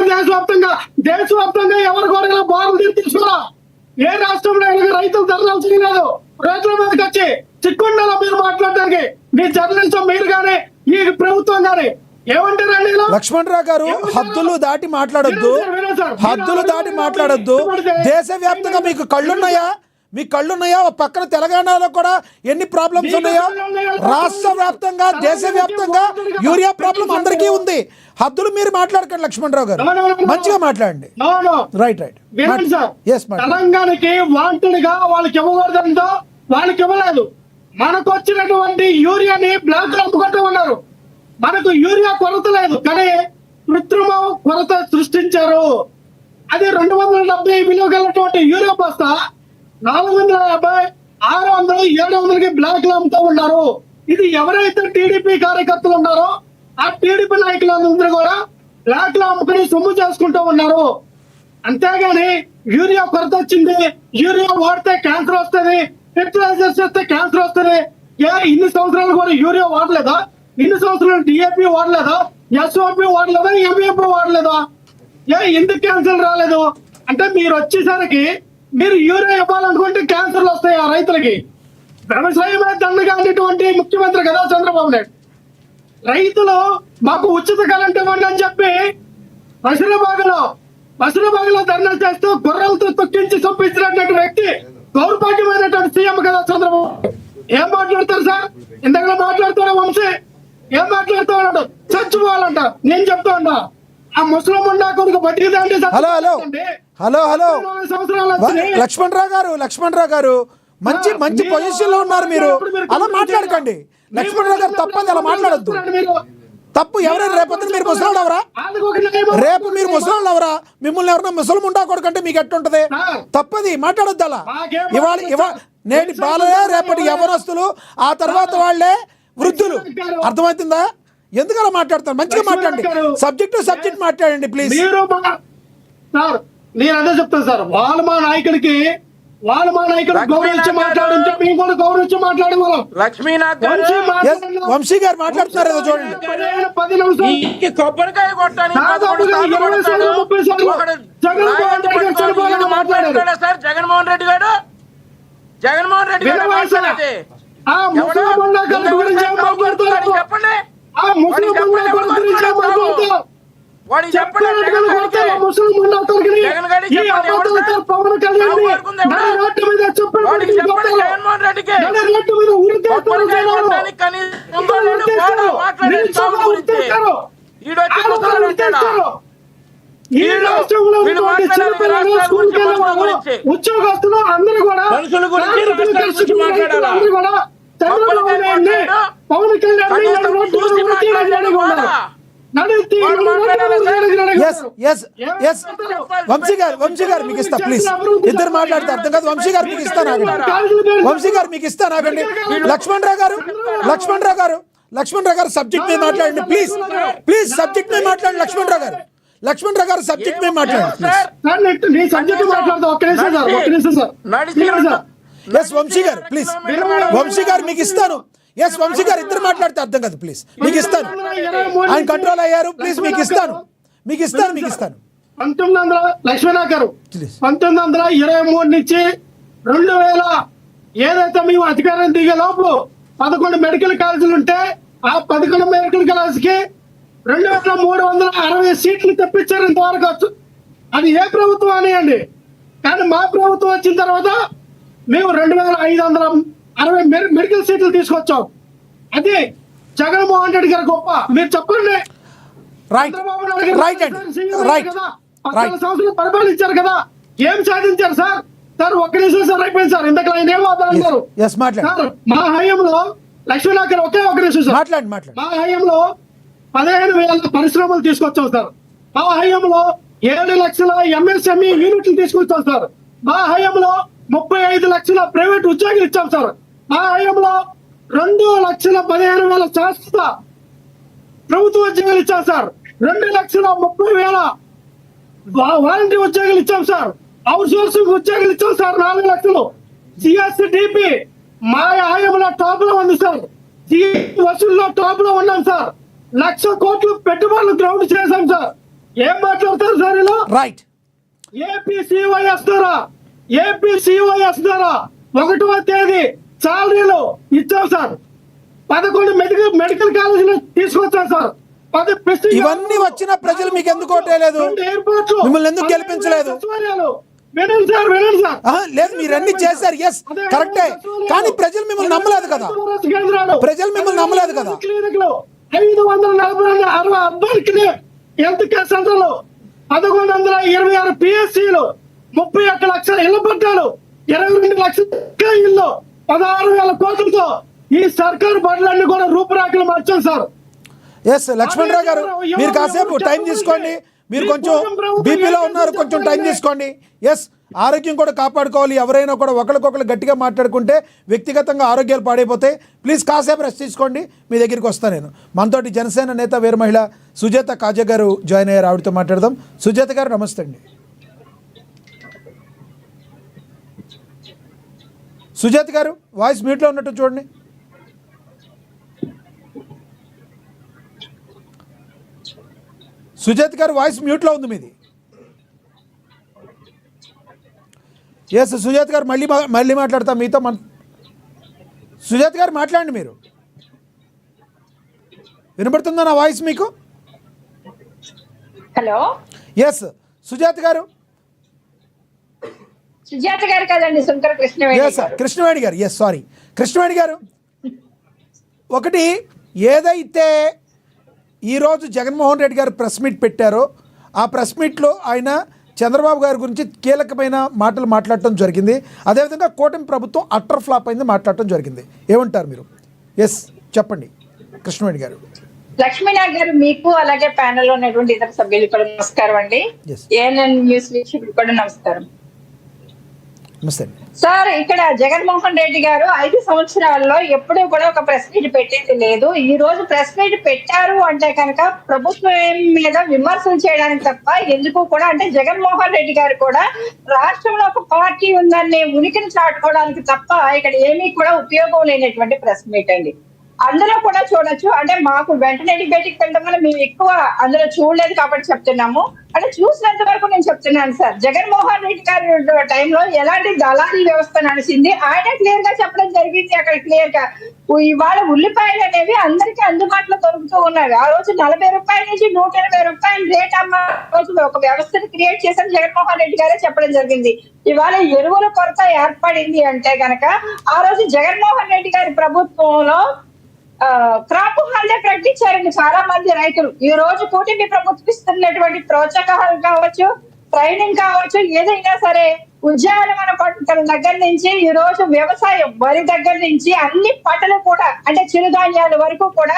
F: దేశవ్యాప్తంగా ఎవరు కూడా బారులు తీసుకోరా. ఏ రాష్ట్రంలో రైతులు ధరలు చేయలేదు. రైతుల మీదకి వచ్చి చిక్కుండాలో మీరు మాట్లాడడానికి మీ జర్నలిస్టు మీరు కానీ ఈ ప్రభుత్వం కానీ ఏమంటారండి?
A: లక్ష్మణరావు గారు, హద్దులు దాటి మాట్లాడొద్దు, హద్దులు దాటి మాట్లాడొద్దు. దేశవ్యాప్తంగా మీకు కళ్ళున్నాయా? మీ కళ్ళున్నాయా? ఒక పక్కన తెలంగాణలో కూడా ఎన్ని ప్రాబ్లమ్స్ ఉన్నాయో, రాష్ట్ర వ్యాప్తంగా దేశవ్యాప్తంగా యూరియా ప్రాబ్లం అందరికీ ఉంది. హద్దులు మీరు మాట్లాడకండి లక్ష్మణరావు గారు, మంచిగా మాట్లాడండి. రైట్ రైట్
F: తెలంగాణకి వాంటెడ్గా వాళ్ళకి ఇవ్వకూడదంతో వాళ్ళకి ఇవ్వలేదు. మనకు వచ్చినటువంటి యూరియాని బ్లాక్ లో అమ్ముకుంటూ ఉన్నారు. మనకు యూరియా కొరత లేదు, కానీ కృత్రిమ కొరత సృష్టించారు. అది 270 విలువ కలిగినటువంటి యూరియా బస్తా 450, 600, 700కి బ్లాక్ లో అమ్ముతూ ఉన్నారు. ఇది ఎవరైతే టీడీపీ కార్యకర్తలు ఉన్నారో ఆ టీడీపీ నాయకులందరూ కూడా బ్లాక్ లో అమ్ముకుని సొమ్ము చేసుకుంటూ ఉన్నారు. అంతేగాని యూరియా కొరత వచ్చింది, యూరియా వాడితే క్యాన్సర్ వస్తుంది, ఫెర్టిలైజర్స్ చేస్తే క్యాన్సర్ వస్తుంది. ఇన్ని సంవత్సరాలు కూడా యూరియా వాడలేదా? ఇన్ని సంవత్సరాలు డిఏపి వాడలేదా? ఎస్ఓపి వాడలేదా? ఎంఏపి వాడలేదా? ఎందుకు క్యాన్సర్ రాలేదు అంటే మీరు వచ్చేసరికి మీరు యూరియా ఇవ్వాలనుకుంటే క్యాన్సర్లు వస్తాయి ఆ రైతులకి. వ్యవసాయమే దండగా అనేటువంటి ముఖ్యమంత్రి కదా చంద్రబాబు నాయుడు. రైతులు మాకు ఉచిత కరెంట్ ఇవ్వండి అని చెప్పి బసులబాగులో ధర్నా చేస్తూ గుర్రలతో తొక్కించి చంపించినటువంటి వ్యక్తి దౌర్భాగ్యమైనటువంటి సీఎం కదా చంద్రబాబు. ఏం మాట్లాడతారు సార్? ఇంతగా మాట్లాడుతారా వంశీ? ఏం మాట్లాడుతూ ఉన్నాడు? చచ్చిపోవాలంట. నేను చెప్తా ఉన్నా ఆ ముస్లిం ఉండా కొడుకు బతికిదంటే
A: లక్ష్మణరావు గారు మంచి పొజిషన్ లో ఉన్నారు. మీరు అలా మాట్లాడకండి లక్ష్మణరావు గారు, తప్పది అలా మాట్లాడొద్దు. తప్పు ఎవరైనా రేపొద్దు మీరు ముసలాడు అవరా? రేపు మీరు ముసలాడు అవరా? మిమ్మల్ని ఎవరైనా ముసలం ఉండా కొడుకంటే మీకు ఎట్టుంటది? తప్పది, మాట్లాడొద్దు అలా. ఇవాళ నేటి బాలలే రేపటి యవనస్తులు, ఆ తర్వాత వాళ్ళే వృద్ధులు. అర్థమవుతుందా? ఎందుకు అలా మాట్లాడతారు? మంచిగా మాట్లాడండి, సబ్జెక్ట్ మాట్లాడండి ప్లీజ్.
F: నేను అదే చెప్తాను సార్, వాళ్ళు మా నాయకుడికి గౌరవించి మాట్లాడుంటే మేము కూడా గౌరవించి మాట్లాడేవాళ్ళం.
A: వంశీ గారు మాట్లాడుతున్నారు ఏదో చూడండి.
F: 10 నిమిషాలు
B: కొబ్బరికాయ జగన్మోహన్ రెడ్డి గారు
F: చెప్పండి. ఉద్యోగస్తులు అందరూ కూడా పవన్
A: వంశీ గారు మీకు ఇస్తా ప్లీజ్. ఇద్దరు మాట్లాడితే అర్థం కాదు. వంశీ గారు మీకు ఇస్తాను ఆగండి. లక్ష్మణరావు గారు సబ్జెక్ట్ మీద మాట్లాడండి ప్లీజ్ సబ్జెక్ట్ మీద మాట్లాడండి. లక్ష్మణరావు గారు సబ్జెక్ట్ మీద మాట్లాడండి. వంశీ గారు ప్లీజ్. వంశీ గారు మీకు ఇస్తాను. వంశీ గారు ఇద్దరు మాట్లాడితే అర్థం కాదు ప్లీజ్. మీకు ఇస్తాను. ఆయన కంట్రోల్ అయ్యారు ప్లీజ్. మీకు ఇస్తాను.
F: 1900 లక్ష్మణరావు గారు 1923 నుంచి 2000 ఏదైతే మేము అధికారం దిగే లోపు 11 మెడికల్ కాలేజీలు ఉంటే ఆ 11 మెడికల్ కాలేజ్ కి 2360 సీట్లు తెప్పించారు ఇంతవరకు. అది ఏ ప్రభుత్వం అనియండి, కానీ మా ప్రభుత్వం వచ్చిన తర్వాత మేము 2560 మెడికల్ సీట్లు తీసుకొచ్చాం. అది జగన్మోహన్ రెడ్డి గారు గొప్ప. మీరు చెప్పండి.
A: రైట్ రైట్ అండి, రైట్
F: కదా 14 సంవత్సరాలు పరిపాలించారు కదా, ఏం సాధించారు సార్? సార్ ఒక్క నిమిషం సార్, అయిపోయింది సార్. ఇంతకు ఆయన ఏం మాట్లాడారు సార్? మా హయాంలో లక్ష్మీనాథ్ గారు ఒకే ఒక నిమిషం సార్.
A: మాట్లాడండి.
F: మా హయాంలో 15,000 పరిశ్రమలు తీసుకొచ్చాం సార్. మా హయాంలో 7 లక్షల MSME యూనిట్లు తీసుకొచ్చాం సార్. మా హయాంలో 35 లక్షల ప్రైవేట్ ఉద్యోగులు ఇచ్చాం సార్. మా హయాంలో 2,15,000 శాశ్వత ప్రభుత్వ ఉద్యోగాలు ఇచ్చాం సార్. 2,30,000 వాలంటీర్ ఉద్యోగాలు ఇచ్చాం సార్. అవుట్ సోర్సింగ్ ఉద్యోగాలు ఇచ్చాం సార్. 4 లక్షలు. GSDP మా హయాంలో టాప్ లో ఉంది సార్. వసూల్లో టాప్ లో ఉన్నాం సార్. 1,00,000 కోట్లు పెట్టుబడులు గ్రౌండ్ చేశాం సార్. ఏం మాట్లాడతారు సార్ ఇలా?
A: రైట్.
F: ఏపీసీఓఎస్ ద్వారా 1వ తేదీ సాలరీలు ఇచ్చాం సార్. 11 మెడికల్ కాలేజీలు తీసుకొచ్చాం సార్.
A: ఇవన్నీ వచ్చిన ప్రజలు మీకు ఎందుకు ఓటేయలేదు? మిమ్మల్ని ఎందుకు గెలిపించలేదు?
F: వినండి సార్.
A: లేదు, మీరు అన్ని చేశారు, ఎస్ కరెక్టే, కానీ ప్రజలు మిమ్మల్ని నమ్మలేదు కదా.
F: 540 అర్బన్ హెల్త్ కేర్ సెంటర్లు, 1126 PSCలు, 31 లక్షల ఇళ్ల పట్టాలు, 22 లక్షల ఇల్లు, 16,000 కోట్లతో ఈ సర్కారు బడులన్నీ కూడా రూపురేఖలు మార్చాం సార్.
A: ఎస్ లక్ష్మణరావు గారు, మీరు కాసేపు టైం తీసుకోండి. మీరు కొంచెం బీపీలో ఉన్నారు, కొంచెం టైం తీసుకోండి. ఎస్, ఆరోగ్యం కూడా కాపాడుకోవాలి. ఎవరైనా కూడా ఒకరికొకరు గట్టిగా మాట్లాడుకుంటే వ్యక్తిగతంగా ఆరోగ్యాలు పాడైపోతాయి. ప్లీజ్ కాసేపు రెస్ట్ తీసుకోండి. మీ దగ్గరికి వస్తాను నేను. మనతోటి జనసేన నేత వీర మహిళ సుజాత కాజా గారు జాయిన్ అయ్యారు. ఆవిడతో మాట్లాడదాం. సుజాత గారు నమస్తే అండి. సుజాత గారు వాయిస్ మ్యూట్లో ఉన్నట్టు చూడండి. సుజాత గారు వాయిస్ మ్యూట్లో ఉంది మీది. ఎస్ సుజాత గారు, మళ్ళీ మాట్లాడతాం మీతో. సుజాత గారు మాట్లాడండి. మీరు వినపడుతుందా నా వాయిస్ మీకు?
G: హలో.
A: ఎస్ సుజాత గారు.
G: సుజాత గారు కదండి, శంకర
A: కృష్ణవేణి గారు. ఎస్ సారీ కృష్ణవేణి గారు. ఒకటి, ఏదైతే ఈరోజు జగన్మోహన్ రెడ్డి గారు ప్రెస్ మీట్ పెట్టారో ఆ ప్రెస్ మీట్లో ఆయన చంద్రబాబు గారి గురించి కీలకమైన మాటలు మాట్లాడటం జరిగింది. అదేవిధంగా కూటమి ప్రభుత్వం అట్టర్ ఫ్లాప్ అయింది మాట్లాడటం జరిగింది. ఏమంటారు మీరు? ఎస్ చెప్పండి కృష్ణవేణి గారు.
G: లక్ష్మీనాథ్ గారు, మీకు అలాగే ప్యానెల్ లో ఉన్నటువంటి ఇతర సభ్యులు కూడా నమస్కారం అండి. ఏఎన్ఎన్ న్యూస్ వీక్షకులు కూడా నమస్కారం. సార్, ఇక్కడ జగన్మోహన్ రెడ్డి గారు 5 సంవత్సరాల్లో ఎప్పుడూ కూడా ఒక ప్రెస్ మీట్ పెట్టేది లేదు. ఈ రోజు ప్రెస్ మీట్ పెట్టారు అంటే కనుక ప్రభుత్వం మీద విమర్శలు చేయడానికి తప్ప ఎందుకు కూడా, అంటే జగన్మోహన్ రెడ్డి గారు కూడా రాష్ట్రంలో ఒక పార్టీ ఉందనే ఉనికిని చాటుకోవడానికి తప్ప ఇక్కడ ఏమీ కూడా ఉపయోగం లేనటువంటి ప్రెస్ మీట్ అండి. అందులో కూడా చూడొచ్చు, అంటే మాకు వెంటనే డిబేట్కి వెళ్ళడం వల్ల మేము ఎక్కువ అందులో చూడలేదు కాబట్టి చెప్తున్నాము. అంటే చూసినంత వరకు నేను చెప్తున్నాను సార్, జగన్మోహన్ రెడ్డి గారి టైంలో ఎలాంటి దళారీ వ్యవస్థ నడిచింది ఆయన క్లియర్ గా చెప్పడం జరిగింది. అక్కడ క్లియర్ గా ఇవాళ ఉల్లిపాయలు అనేవి అందరికీ అందుబాటులో దొరుకుతూ ఉన్నాయి. ఆ రోజు 40 రూపాయల నుంచి 120 రూపాయల రేట్ అమ్మ రోజు ఒక వ్యవస్థను క్రియేట్ చేశారు జగన్మోహన్ రెడ్డి గారే చెప్పడం జరిగింది. ఇవాళ ఎరువుల కొరత ఏర్పడింది అంటే గనక ఆ రోజు జగన్మోహన్ రెడ్డి గారి ప్రభుత్వంలో క్రాప్ హాలిడే ప్రకటించారండి చాలా మంది రైతులు. ఈ రోజు కూటమి ప్రభుత్వం ఇస్తున్నటువంటి ప్రోత్సాహకాలు కావచ్చు, ట్రైనింగ్ కావచ్చు, ఏదైనా సరే ఉద్యానవన పంటల దగ్గర నుంచి ఈ రోజు వ్యవసాయం వరి దగ్గర నుంచి అన్ని పంటలు కూడా, అంటే చిరుధాన్యాల వరకు కూడా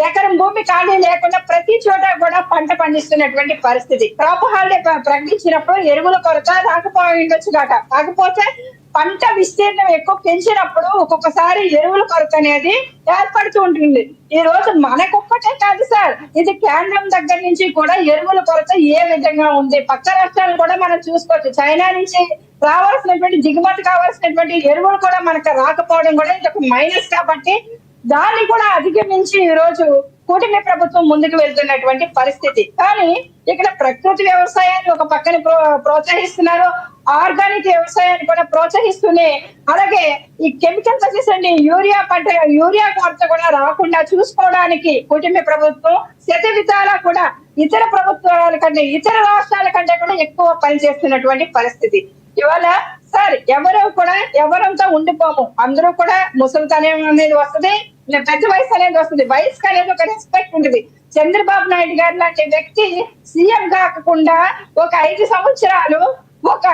G: ఎకరం భూమి ఖాళీ లేకుండా ప్రతి చోట కూడా పంట పండిస్తున్నటువంటి పరిస్థితి. క్రాప్ హాలిడే ప్రకటించినప్పుడు ఎరువుల కొరత రాకపోయిండొచ్చు కాకపోతే పంట విస్తీర్ణం ఎక్కువ పెంచినప్పుడు ఒక్కొక్కసారి ఎరువుల కొరత అనేది ఏర్పడుతూ ఉంటుంది. ఈ రోజు మనకొక్కటే కాదు సార్, ఇది కేంద్రం దగ్గర నుంచి కూడా ఎరువుల కొరత ఏ విధంగా ఉంది. పక్క రాష్ట్రాలు కూడా మనం చూసుకోవచ్చు. చైనా నుంచి రావాల్సినటువంటి దిగుమతి కావాల్సినటువంటి ఎరువులు కూడా మనకు రాకపోవడం కూడా ఇది ఒక మైనస్. కాబట్టి దాన్ని కూడా అధిగమించి ఈ రోజు కూటమి ప్రభుత్వం ముందుకు వెళ్తున్నటువంటి పరిస్థితి. కానీ ఇక్కడ ప్రకృతి వ్యవసాయాన్ని ఒక పక్కన ప్రోత్సహిస్తున్నారు, ఆర్గానిక్ వ్యవసాయాన్ని కూడా ప్రోత్సహిస్తూనే, అలాగే ఈ కెమికల్స్ వచ్చేసండి యూరియా కొరత కూడా రాకుండా చూసుకోవడానికి కూటమి ప్రభుత్వం శత విధాలా కూడా ఇతర ప్రభుత్వాల కంటే, ఇతర రాష్ట్రాల కంటే కూడా ఎక్కువ పనిచేస్తున్నటువంటి పరిస్థితి. ఇవాళ సార్ ఎవరంతా ఉండిపోము, అందరూ కూడా ముసలితనం అనేది వస్తుంది, పెద్ద వయసు అనేది వస్తుంది, వయసుకి అనేది ఒక రెస్పెక్ట్ ఉంటుంది. చంద్రబాబు నాయుడు గారు లాంటి వ్యక్తి సీఎం కాకుండా ఒక 5 సంవత్సరాలు ఒక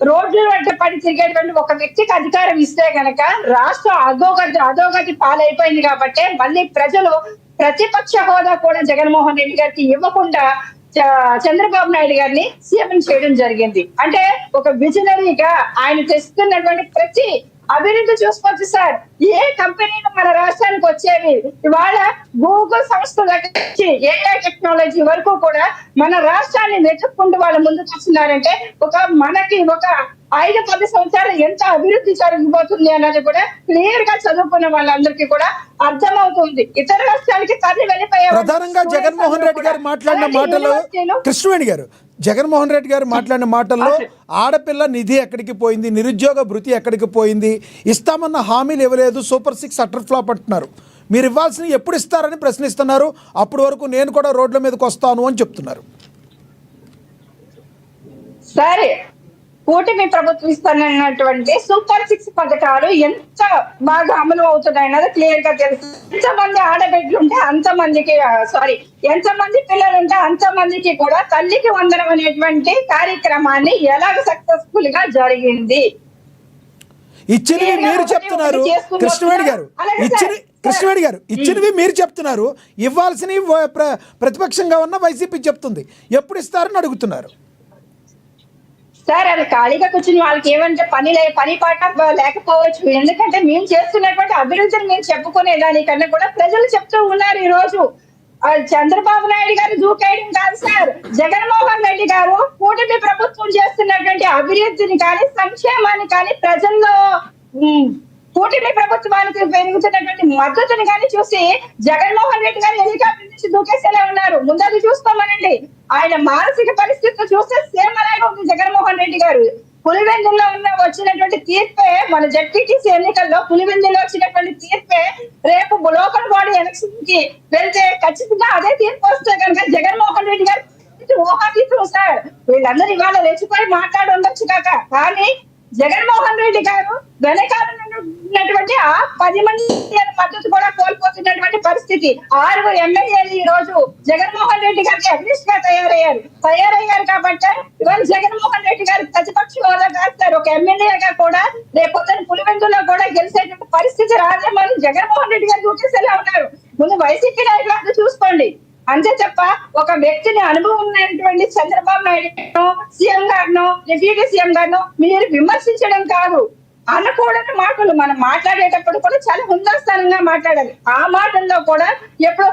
G: రోడ్ల వెంట పడి తిరిగేటువంటి ఒక వ్యక్తికి అధికారం ఇస్తే గనక రాష్ట్రం అధోగతి పాలైపోయింది. కాబట్టి మళ్ళీ ప్రజలు ప్రతిపక్ష హోదా కూడా జగన్మోహన్ రెడ్డి గారికి ఇవ్వకుండా చంద్రబాబు నాయుడు గారిని సీఎం చేయడం జరిగింది. అంటే ఒక విజనరీగా ఆయన తెస్తున్నటువంటి ప్రతి అభివృద్ధి చూసుకోవచ్చు సార్. ఏ కంపెనీలు మన రాష్ట్రానికి వచ్చేవి ఇవాళ గూగుల్ సంస్థ దగ్గర నుంచి ఏఐ టెక్నాలజీ వరకు కూడా మన రాష్ట్రాన్ని వెతుక్కుంటూ వాళ్ళు ముందుకు వస్తున్నారంటే మనకి ఒక 5-10 సంవత్సరాలు ఎంత అభివృద్ధి జరగబోతుంది అన్నది కూడా క్లియర్ గా చదువుకున్న వాళ్ళందరికీ కూడా అర్థమవుతుంది. ఇతర రాష్ట్రాలకి తరలి వెళ్ళిపోయారు.
A: ప్రధానంగా జగన్మోహన్ రెడ్డి గారు మాట్లాడిన మాటలు, కృష్ణవేణి గారు జగన్మోహన్ రెడ్డి గారు మాట్లాడిన మాటల్లో ఆడపిల్ల నిధి ఎక్కడికి పోయింది, నిరుద్యోగ భృతి ఎక్కడికి పోయింది, ఇస్తామన్న హామీలు ఇవ్వలేదు, సూపర్ 6 అటర్ ఫ్లాప్ అంటున్నారు. మీరు ఇవ్వాల్సినవి ఎప్పుడు ఇస్తారని ప్రశ్నిస్తున్నారు. అప్పటి వరకు నేను కూడా రోడ్ల మీదకి వస్తాను అని చెప్తున్నారు.
G: సరే, కూటమి ప్రభుత్వం ఇస్తున్నటువంటి సూపర్ 6 పథకాలు ఎంత బాగా అమలు అవుతున్నాయన్నది క్లియర్ గా తెలుసు. ఎంతమంది ఆడబిడ్డలు ఉంటే అంతమందికి ఎంతమంది పిల్లలు ఉంటే అంతమందికి కూడా తల్లికి వందనం అనేటువంటి కార్యక్రమాన్ని ఎలాగ సక్సెస్ఫుల్ గా జరిగింది.
A: ఇచ్చినవి మీరు చెప్తున్నారు కృష్ణవేణి గారు, ఇచ్చినవి మీరు చెప్తున్నారు, ఇవ్వాల్సినవి ప్రతిపక్షంగా ఉన్న వైసీపీ చెప్తుంది. ఎప్పుడు ఇస్తారని అడుగుతున్నారు.
G: సార్ అది ఖాళీగా కూర్చుని వాళ్ళకి ఏమంటే పని పాట లేకపోవచ్చు. ఎందుకంటే మేము చేస్తున్నటువంటి అభివృద్ధిని మేము చెప్పుకునే దానికన్నా కూడా ప్రజలు చెప్తూ ఉన్నారు. ఈ రోజు చంద్రబాబు నాయుడు గారు దూకేయడం కాదు సార్, జగన్మోహన్ రెడ్డి గారు కూటమి ప్రభుత్వం చేస్తున్నటువంటి అభివృద్ధిని కానీ సంక్షేమాన్ని కానీ ప్రజల్లో కూటమి ప్రభుత్వానికి పెరుగుతున్నటువంటి మద్దతుని కానీ చూసి జగన్మోహన్ రెడ్డి గారు హెలికాప్టర్ నుంచి దూకేసేలా ఉన్నారు. ముందది చూసుకోమనండి. ఆయన మానసిక పరిస్థితులు చూస్తే సేమ్ అలాగే ఉంది జగన్మోహన్ రెడ్డి గారు. పులివెందుల్లో వచ్చినటువంటి తీర్పే, మన జడ్పీటీసీ ఎన్నికల్లో పులివెందుల్లో వచ్చినటువంటి తీర్పే రేపు లోకల్ బాడీ ఎలక్షన్ కి వెళ్తే ఖచ్చితంగా అదే తీర్పు వస్తే కనుక జగన్మోహన్ రెడ్డి గారు ఊహాతీతులు సార్. వీళ్ళందరూ ఇవాళ రెచ్చిపోయి మాట్లాడి ఉండొచ్చు కాక, కానీ జగన్మోహన్ రెడ్డి గారు వెనకాల ఉన్నటువంటి ఆ 10 మంది మద్దతు కూడా కోల్పోతున్నటువంటి పరిస్థితి. 6 ఎమ్మెల్యేలు ఈ రోజు జగన్మోహన్ రెడ్డి గారికి అగ్నిస్ట్ గా తయారయ్యారు కాబట్టి ఇవాళ జగన్మోహన్ రెడ్డి గారు ప్రతిపక్ష హోదా కాస్తారు. ఒక ఎమ్మెల్యేగా కూడా రేపొద్దున పులివెందులో కూడా గెలిచేటువంటి పరిస్థితి రాదేమని జగన్మోహన్ రెడ్డి గారు దూకేసేలా ఉన్నారు. ముందు వైసీపీ నాయకులు చూసుకోండి. అంతే తప్ప ఒక వ్యక్తిని అనుభవం ఉన్నటువంటి చంద్రబాబు నాయుడు సీఎం గారినో డిప్యూటీ సీఎం గారినో మీరు విమర్శించడం కాదు, అనకూడని మాటలు మనం మాట్లాడేటప్పుడు కూడా చాలా హుందాస్థానంగా మాట్లాడాలి. ఆ మాటల్లో కూడా ఎప్పుడు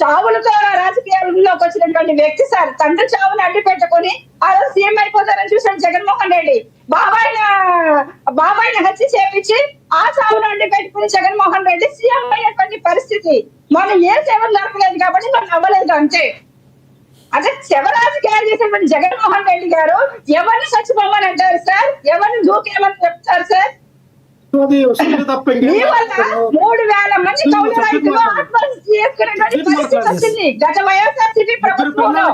G: చావులతో రాజకీయాల్లోకి వచ్చినటువంటి వ్యక్తి సార్. తండ్రి చావును అడ్డు పెట్టుకొని ఆ రోజు సీఎం అయిపోతారని చూసాడు జగన్మోహన్ రెడ్డి. బాబాయిని హత్య చేపించి ఆ చావును అడ్డు పెట్టుకుని జగన్మోహన్ రెడ్డి సీఎం అయినటువంటి పరిస్థితి. మనం ఏ సేవలు నడపలేదు కాబట్టి మనం అవ్వలేదు అంతే. అదే శివరాజకీయాలు చేసినటువంటి జగన్మోహన్ రెడ్డి గారు ఎవరిని చచ్చిపోమని అంటారు సార్, ఎవరిని దూకేమని చెప్తారు సార్? మీ వల్ల 3,000 మంది కౌలు రైతులు ఆత్మహత్య చేసుకునేటువంటి పరిస్థితి వచ్చింది గత వైఎస్ఆర్సీపీ ప్రభుత్వంలో.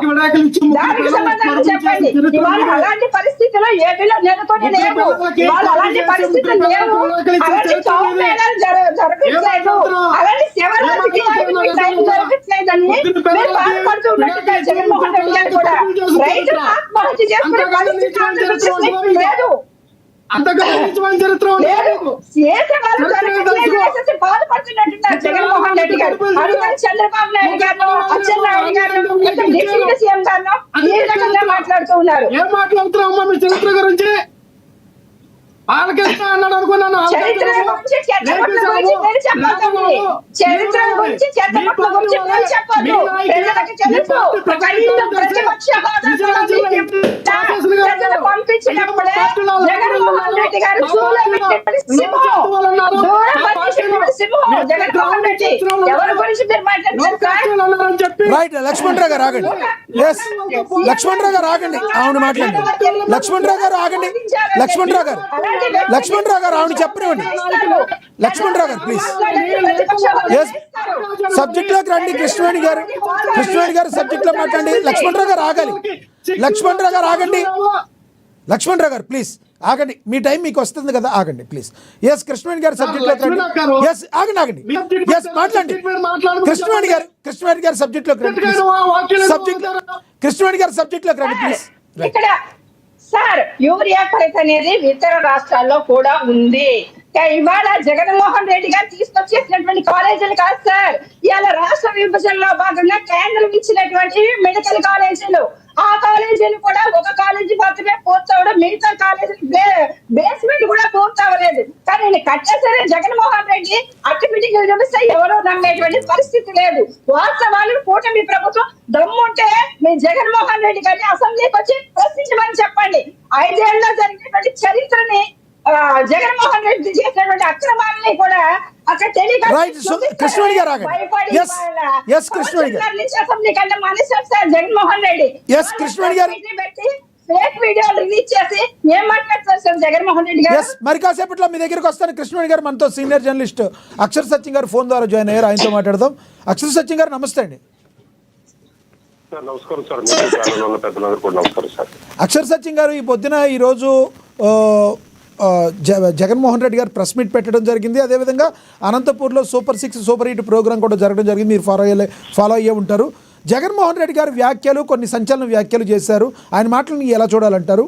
G: దానికి సమాధానం చెప్పండి. ఇవాళ అలాంటి పరిస్థితుల్లో ఏపీలో నెలకొని లేవు, ఇవాళ అలాంటి పరిస్థితులు లేవు, అలాంటి చౌక మేళాలు జరగట్లేదు, అలాంటి శివరాజకీయాలు జరగట్లేదని మీరు బాధపడుతూ ఉన్నట్టు జగన్మోహన్ రెడ్డి గారు కూడా రైతులు ఆత్మహత్య చేసుకునే పరిస్థితి లేదు. బాధపడుతున్నట్టున్నారు జగన్మోహన్ రెడ్డి గారు. అందుకని చంద్రబాబు నాయుడు గారు, అచ్చెన్నాయుడు గారు, డిప్యూటీ సీఎం గారు ఈ రకంగా మాట్లాడుతూ ఉన్నారు.
F: ఏం మాట్లాడుతున్నావు మీ చరిత్ర గురించి? ఆలకిస్తా అన్నాడు అనుకున్నాను.
G: చరిత్ర గురించి చరిత్ర గురించి చెప్పదు. ప్రజలకు తెలుసు. ప్రతిపక్ష హోదా ప్రజలు పంపించి వచ్చినప్పుడే జగన్మోహన్ రెడ్డి గారు జూలో పెట్టినటువంటి సింహం, దూరం పట్టించినటువంటి సింహం జగన్మోహన్ రెడ్డి. ఎవరి గురించి మీరు మాట్లాడుతున్నారు?
A: రైట్, లక్ష్మణరావు గారు ఆగండి. ఎస్, లక్ష్మణరావు గారు ఆగండి, ఆవిడ మాట్లాడండి. లక్ష్మణరావు గారు ఆగండి. లక్ష్మణరావు గారు ఆవిడ చెప్పనివ్వండి. లక్ష్మణరావు గారు ప్లీజ్. ఎస్, సబ్జెక్ట్ లోకి రండి. కృష్ణవేణి గారు సబ్జెక్ట్ లో మాట్లాడండి. లక్ష్మణరావు గారు ఆగాలి. లక్ష్మణరావు గారు ఆగండి. లక్ష్మణరావు గారు ప్లీజ్ ఆగండి, మీ టైం మీకు వస్తుంది కదా, ఆగండి ప్లీజ్. ఎస్, కృష్ణవేణి గారు సబ్జెక్ట్ లోకి రండి. ఎస్, ఆగండి. ఎస్, మాట్లాడండి. కృష్ణవేణి గారు సబ్జెక్ట్ లోకి రండి. కృష్ణవేణి గారు సబ్జెక్ట్ లోకి రండి ప్లీజ్.
G: ఇక్కడ సార్ యూరియా కొరత అనేది ఇతర రాష్ట్రాల్లో కూడా ఉంది. ఇవాళ జగన్మోహన్ రెడ్డి గారు తీసుకొచ్చేసినటువంటి కాలేజీలు కాదు సార్, ఇవాళ రాష్ట్ర విభజనలో భాగంగా కేంద్రం ఇచ్చినటువంటి మెడికల్ కాలేజీలు. ఆ కాలేజీలు కూడా ఒక కాలేజీ మాత్రమే పూర్తవడం, మిగతా కాలేజీ బేస్మెంట్ కూడా పూర్తవలేదు. కానీ కట్టేసరే జగన్మోహన్ రెడ్డి అట్టిమిటికి చూపిస్తే ఎవరో నమ్మేటువంటి పరిస్థితి లేదు. వాస్తవాలు కూటమి ప్రభుత్వం దమ్ముంటే మీ జగన్మోహన్ రెడ్డి గారిని అసెంబ్లీకి వచ్చి ప్రశ్నించమని చెప్పండి. 5 ఏళ్లలో జరిగినటువంటి చరిత్రని, జగన్మోహన్ రెడ్డి చేసినటువంటి అక్రమాలని కూడా అక్కడ
A: కృష్ణవేణి గారు ఆగండి. ఎస్, కృష్ణవేణి గారు.
G: అసెంబ్లీ కంటే మానేశారు సార్ జగన్మోహన్ రెడ్డి.
A: ఎస్, కృష్ణవేణి గారు.
G: ఫేక్ వీడియోలు రిలీజ్ చేసి ఏం మాట్లాడతారు సార్ జగన్మోహన్ రెడ్డి గారు?
A: ఎస్, మరి కాసేపట్లో మీ దగ్గరికి వస్తాను. కృష్ణవేణి గారు మనతో సీనియర్ జర్నలిస్ట్ అక్షర సత్యం గారు ఫోన్ ద్వారా జాయిన్ అయ్యారు, ఆయనతో మాట్లాడదాం. అక్షర సత్యం గారు నమస్తే అండి.
H: నమస్కారం సార్.
A: అక్షర సత్యం గారు, ఈ పొద్దున ఈరోజు జగన్మోహన్ రెడ్డి గారు ప్రెస్ మీట్ పెట్టడం జరిగింది. అదేవిధంగా అనంతపూర్లో సూపర్ 6 సూపర్ హిట్ ప్రోగ్రాం కూడా జరగడం జరిగింది. మీరు ఫాలో అయ్యే ఉంటారు. జగన్మోహన్ రెడ్డి గారి వ్యాఖ్యలు, కొన్ని సంచలన వ్యాఖ్యలు చేశారు. ఆయన మాటలను ఎలా చూడాలంటారు?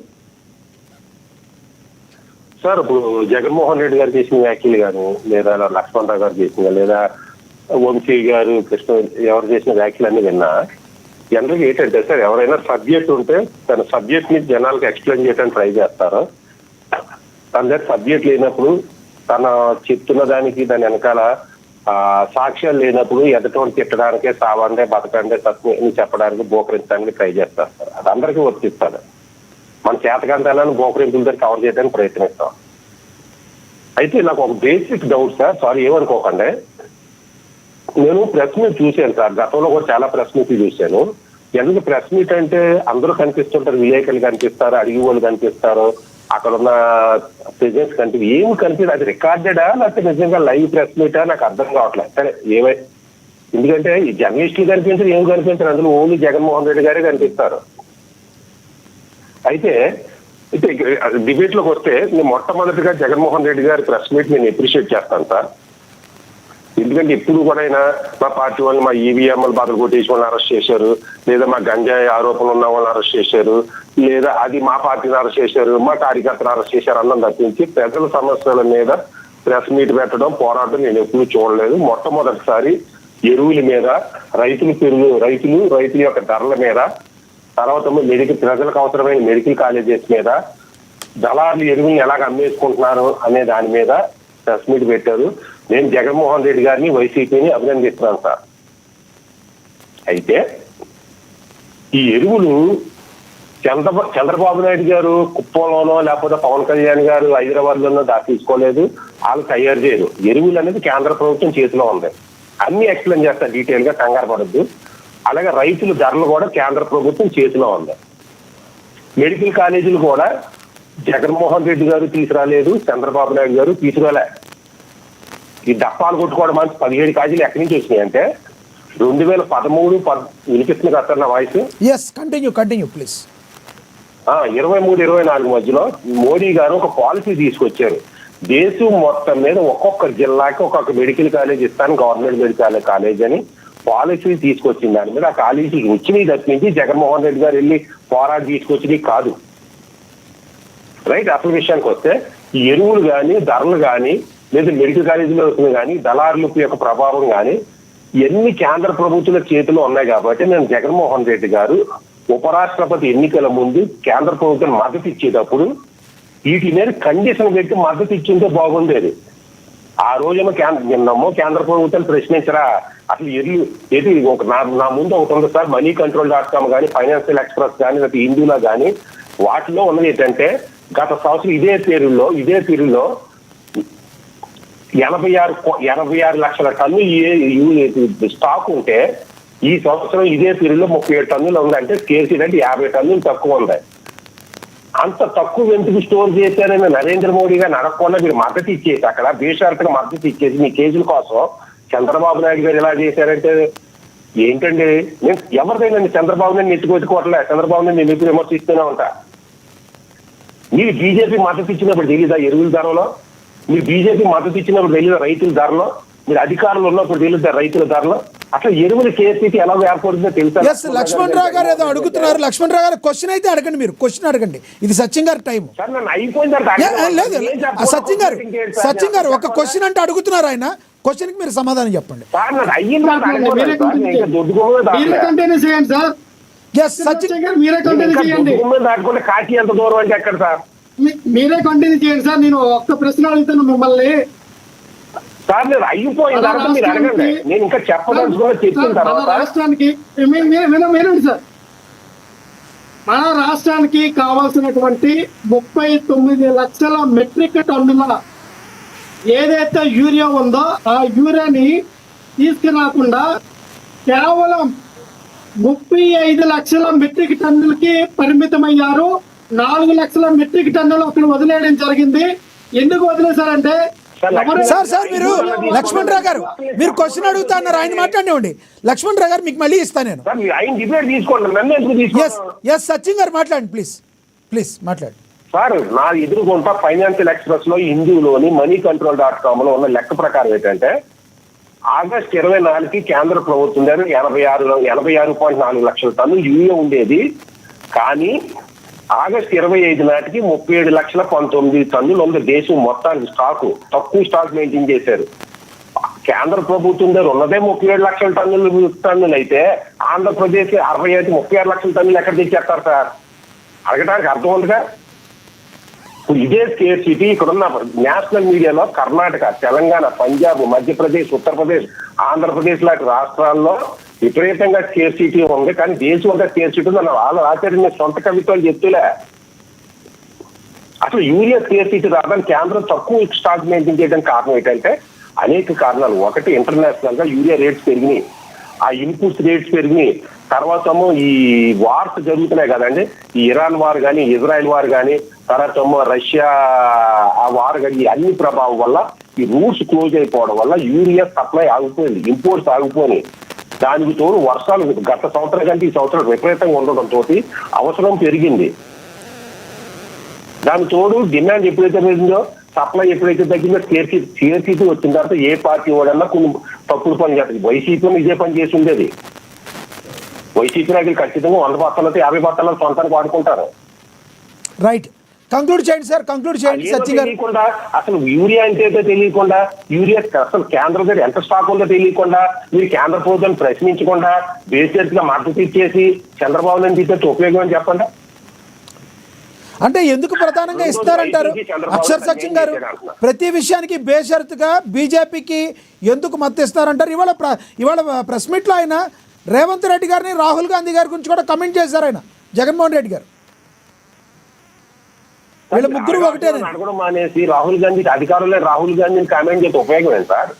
H: సార్, ఇప్పుడు జగన్మోహన్ రెడ్డి గారు చేసిన వ్యాఖ్యలు కానీ, లేదా లక్ష్మణరావు గారు చేసిన, లేదా వంశీ గారు, కృష్ణ ఎవరు చేసిన వ్యాఖ్యలు అన్ని విన్నా జనరల్గా ఏంటంటే సార్, ఎవరైనా సబ్జెక్ట్ ఉంటే తన సబ్జెక్ట్ ని జనాలకు ఎక్స్ప్లెయిన్ చేయడానికి ట్రై చేస్తారు. తన దగ్గర సబ్జెక్ట్ లేనప్పుడు, తన చెప్తున్న దానికి దాని వెనకాల సాక్ష్యాలు లేనప్పుడు ఎదటోని తిట్టడానికే, సావండే బతకండే సత్యం చెప్పడానికి, బోకరించడానికి ట్రై చేస్తారు సార్. అది అందరికీ వర్తిస్తారు. మన చేతకంతాలను బోకరింపులతో కవర్ చేయడానికి ప్రయత్నిస్తాం. అయితే నాకు ఒక బేసిక్ డౌట్ సార్, సారీ ఏమనుకోకండి. నేను ప్రెస్ మీట్ చూశాను సార్, గతంలో కూడా చాలా ప్రెస్ మీట్లు చూశాను. ఎందుకు ప్రెస్ మీట్ అంటే అందరూ కనిపిస్తుంటారు, విలేకరులు కనిపిస్తారు, అడిగి వాళ్ళు కనిపిస్తారు, అక్కడ ఉన్న ప్రెజెన్స్ ఏమి కనిపిస్తుంది, అది రికార్డెడా లేకపోతే నిజంగా లైవ్ ప్రెస్ మీటా నాకు అర్థం కావట్లేదు. సరే ఏమై, ఎందుకంటే ఈ జర్నలిస్టులు కనిపించారు, ఏమి కనిపించారు, అందులో ఓన్లీ జగన్మోహన్ రెడ్డి గారే కనిపిస్తారు. అయితే డిబేట్ లోకి వస్తే నేను మొట్టమొదటిగా జగన్మోహన్ రెడ్డి గారి ప్రెస్ మీట్ నేను అప్రిషియేట్ చేస్తాను సార్. ఎందుకంటే ఎప్పుడు కూడా మా పార్టీ వాళ్ళు మా ఈవీఎంలు బదులు కొట్టేసి వాళ్ళని అరెస్ట్ చేశారు, లేదా మా గంజాయి ఆరోపణలు ఉన్న వాళ్ళని అరెస్ట్ చేశారు, లేదా అది మా పార్టీని అరెస్ట్ చేశారు, మా కార్యకర్తలు అరెస్ట్ చేశారు అన్నం తప్పించి ప్రజల సమస్యల మీద ప్రెస్ మీట్ పెట్టడం, పోరాటం నేను ఎప్పుడు చూడలేదు. మొట్టమొదటిసారి ఎరువుల మీద, రైతుల యొక్క ధరల మీద, తర్వాత ప్రజలకు అవసరమైన మెడికల్ కాలేజెస్ మీద, దళారులు ఎరువులను ఎలాగ అమ్మేసుకుంటున్నారు అనే దాని మీద ప్రెస్ మీట్ పెట్టారు. నేను జగన్మోహన్ రెడ్డి గారిని, వైసీపీని అభినందిస్తున్నాను సార్. అయితే ఈ ఎరువులు చంద్రబాబు నాయుడు గారు కుప్పంలోనో లేకపోతే పవన్ కళ్యాణ్ గారు హైదరాబాద్ లోనో తీసుకోలేదు, వాళ్ళు తయారు చేయరు. ఎరువులు అనేది కేంద్ర ప్రభుత్వం చేతిలో ఉంది. అన్ని ఎక్స్ప్లెయిన్ చేస్తారు డీటెయిల్ గా, కంగారు పడద్దు. అలాగే రైతుల ధరలు కూడా కేంద్ర ప్రభుత్వం చేతిలో ఉంది. మెడికల్ కాలేజీలు కూడా జగన్మోహన్ రెడ్డి గారు తీసుకురాలేదు, చంద్రబాబు నాయుడు గారు తీసుకురాలే. ఈ డప్పాలు కొట్టుకోవడం మంచి 17 కాలేజీలు ఎక్కడి నుంచి వచ్చినాయి అంటే 2013 వినిపిస్తుంది కదా నా వాయిస్?
A: yes, continue please.
H: 23-24 మధ్యలో మోడీ గారు ఒక పాలసీ తీసుకొచ్చారు. దేశం మొత్తం మీద ఒక్కొక్క జిల్లాకి ఒక్కొక్క మెడికల్ కాలేజ్ ఇస్తాను, గవర్నమెంట్ మెడికల్ కాలేజ్ అని పాలసీ తీసుకొచ్చింది. దాని మీద ఆ కాలేజీకి వచ్చినాయి తప్పించి జగన్మోహన్ రెడ్డి గారు వెళ్ళి పోరాడి తీసుకొచ్చినవి కాదు. రైట్, అసలు విషయానికి వస్తే ఈ ఎరువులు కానీ, ధరలు కానీ, లేదా మెడికల్ కాలేజీలో వస్తుంది కానీ, దళారుల యొక్క ప్రభావం కానీ ఇవన్నీ కేంద్ర ప్రభుత్వాల చేతిలో ఉన్నాయి. కాబట్టి నేను జగన్మోహన్ రెడ్డి గారు ఉపరాష్ట్రపతి ఎన్నికల ముందు కేంద్ర ప్రభుత్వం మద్దతు ఇచ్చేటప్పుడు వీటి మీద కండిషన్ పెట్టి మద్దతు ఇచ్చింటే బాగుండేది. ఆ రోజున నిన్నమో కేంద్ర ప్రభుత్వం ప్రశ్నించరా, అసలు ఏది నా ముందు ఒకటి ఉంది సార్, మనీ కంట్రోల్.com కానీ, ఫైనాన్షియల్ ఎక్స్ప్రెస్ కానీ, లేకపోతే హిందూలో కానీ వాటిలో ఉన్నది ఏంటంటే గత సంవత్సరం ఇదే పీరియడ్లో 86 లక్షల టన్ను స్టాక్ ఉంటే ఈ సంవత్సరం ఇదే పీరియడ్లో 37 టన్నులు ఉంది. అంటే స్కేర్సిటీ అంటే 50 టన్నులు తక్కువ ఉంది. అంత తక్కువ ఎందుకు స్టోర్ చేశారని నరేంద్ర మోడీ గారు అడగకుండా మీరు మద్దతు ఇచ్చేసి అక్కడ బేషరతుగా మద్దతు ఇచ్చేసి మీ కేసుల కోసం చంద్రబాబు నాయుడు గారు ఎలా చేశారంటే ఏంటండి? నేను ఎవరిదైనా చంద్రబాబు నాయుడు నెత్తుకోవట్లే, చంద్రబాబు నాయుడు నేను ఎప్పుడు విమర్శిస్తూనే ఉంటా. మీరు బీజేపీ మద్దతు ఇచ్చినప్పుడు తెలీదా ఎరువుల ధరలో? మీరు బీజేపీ మద్దతు ఇచ్చినప్పుడు తెలీదా రైతుల ధరలో? మీరు అధికారులు ఉన్నప్పుడు తెలుద్దా రైతుల ధరలో? అసలు ఎరువుల కేసీటీ ఎలా ఏర్పడుతుందో తెలుసా?
A: లక్ష్మణ్ రావు గారు ఏదో అడుగుతున్నారు. లక్ష్మణ్ రావు గారు క్వశ్చన్ అయితే అడగండి, మీరు క్వశ్చన్ అడగండి. ఇది సచిన్ గారి టైం.
H: సార్ నన్ను అయిపోయిన తర్వాత
A: లేదు సచిన్ గారు ఒక క్వశ్చన్ అంటే అడుగుతున్నారు ఆయన. క్వశ్చన్ కి మీరు సమాధానం చెప్పండి.
H: సార్ నన్ను అయిన దాటుకుంటే కాశీ ఎంత దూరం అంటే ఎక్కడ సార్?
F: మీరే కంటిన్యూ చేయండి సార్. నేను ఒక్క ప్రశ్న అడుగుతాను మిమ్మల్ని.
H: సార్ నేను అయిపోయిన తర్వాత మీరు అడగండి, నేను ఇంకా చెప్పదలుచుకున్నా చెప్పిన తర్వాత.
F: రాష్ట్రానికి వినండి సార్, మన రాష్ట్రానికి కావాల్సినటువంటి 39 లక్షల మెట్రిక్ టన్నుల ఏదైతే యూరియా ఉందో ఆ యూరియాని తీసుకురాకుండా కేవలం 35 లక్షల మెట్రిక్ టన్నులకి పరిమితమయ్యారు. 4 లక్షల మెట్రిక్ టన్నులు అక్కడ వదిలేయడం జరిగింది. ఎందుకు వదిలేశారంటే
A: సార్ మీరు లక్ష్మణ్ రావు గారు మీరు క్వశ్చన్ అడుగుతా అన్నారు, ఆయన మాట్లాడివ్వండి. లక్ష్మణ్ రావు గారు మీకు మళ్ళీ ఇస్తాను నేను. సచిన్ గారు మాట్లాడండి ప్లీజ్ మాట్లాడండి.
H: సార్ నా ఎదురుగుంటా ఫైనాన్షియల్ ఎక్స్ప్రెస్ లో హిందూలోని moneycontrol.com లో ఉన్న లెక్క ప్రకారం ఏంటంటే ఆగస్టు 24కి కేంద్ర ప్రభుత్వం దగ్గర 86.4 లక్షల టన్నులు యూరియా ఉండేది. కానీ ఆగస్టు 25 నాటికి 37,19,000 టన్నులు ఉంది దేశం మొత్తానికి స్టాకు. తక్కువ స్టాక్ మెయింటైన్ చేశారు. కేంద్ర ప్రభుత్వం దగ్గర ఉన్నదే 37 లక్షల టన్నులు అయితే ఆంధ్రప్రదేశ్ 36 లక్షల టన్నులు ఎక్కడ తెచ్చేస్తారు సార్? అడగడానికి అర్థం ఉందిగా. ఇప్పుడు ఇదే స్కేర్సిటీ ఇక్కడున్న నేషనల్ మీడియాలో కర్ణాటక, తెలంగాణ, పంజాబ్, మధ్యప్రదేశ్, ఉత్తరప్రదేశ్, ఆంధ్రప్రదేశ్ లాంటి రాష్ట్రాల్లో విపరీతంగా స్కేర్సిటీ ఉంది. కానీ దేశం అంతా స్కేర్సిటీ ఉంది. వాళ్ళ ఆచార్య సొంత కవిత్వాలు చెప్తులే. అసలు యూరియా స్కేర్సిటీ రావడానికి కేంద్రం తక్కువ స్టాక్ మెయింటైన్ చేయడానికి కారణం ఏంటంటే అనేక కారణాలు. ఒకటి, ఇంటర్నేషనల్ గా యూరియా రేట్స్ పెరిగినాయి, ఆ ఇన్పుట్స్ రేట్స్ పెరిగినాయి. తర్వాత ఈ వార్స్ జరుగుతున్నాయి కదండి, ఈ ఇరాన్ వార్ కానీ, ఇజ్రాయెల్ వార్ కానీ, తర్వాత రష్యా ఆ వార్ కానీ, అన్ని ప్రభావం వల్ల ఈ రూట్స్ క్లోజ్ అయిపోవడం వల్ల యూరియా సప్లై ఆగిపోయింది, ఇంపోర్ట్స్ ఆగిపోయినాయి. దానికి తోడు వర్షాలు గత సంవత్సరం కంటే ఈ సంవత్సరం విపరీతంగా ఉండడంతో అవసరం పెరిగింది. దాని తోడు డిమాండ్ ఎప్పుడైతే పెరిగిందో, సప్లై ఎప్పుడైతే తగ్గిందో స్కేర్సిటీ వచ్చిన తర్వాత ఏ పార్టీ వాడన్నా కొన్ని తప్పుడు పని చేస్తుంది. వైసీపీ ఇదే పని చేసి ఉండేది. వైసీపీ నాయకులు ఖచ్చితంగా 100 బస్తాలతో 50 బస్తాలు సొంతానికి వాడుకుంటారు.
A: రైట్, కంక్లూడ్ చేయండి సార్, కంక్లూడ్ చేయండి. సచిన్ గారు
H: అసలు యూరియా అంటే తెలియకుండా, యూరియా అసలు కేంద్రం దగ్గర ఎంత స్టాక్ ఉందో తెలియకుండా, మీరు కేంద్ర ప్రభుత్వాన్ని ప్రశ్నించకుండా బేసిక్గా మద్దతు ఇచ్చేసి చంద్రబాబు నాయుడు ఇచ్చే ఉపయోగం అని చెప్పండి.
A: అంటే ఎందుకు ప్రధానంగా ఇస్తారంటారు అక్షర్ సచిన్ గారు? ప్రతి విషయానికి బేషరతుగా బీజేపీకి ఎందుకు మద్దతు ఇస్తారంటారు? ఇవాళ ప్రెస్ మీట్లో ఆయన రేవంత్ రెడ్డి గారిని, రాహుల్ గాంధీ గారి గురించి కూడా కమెంట్ చేశారు ఆయన, జగన్మోహన్ రెడ్డి గారు. వీళ్ళ ముగ్గురు ఒకటే
H: అడగడం మానేసి రాహుల్ గాంధీ అధికారులే రాహుల్ గాంధీని కామెంట్ చేస్తే ఉపయోగం ఏంటి సార్?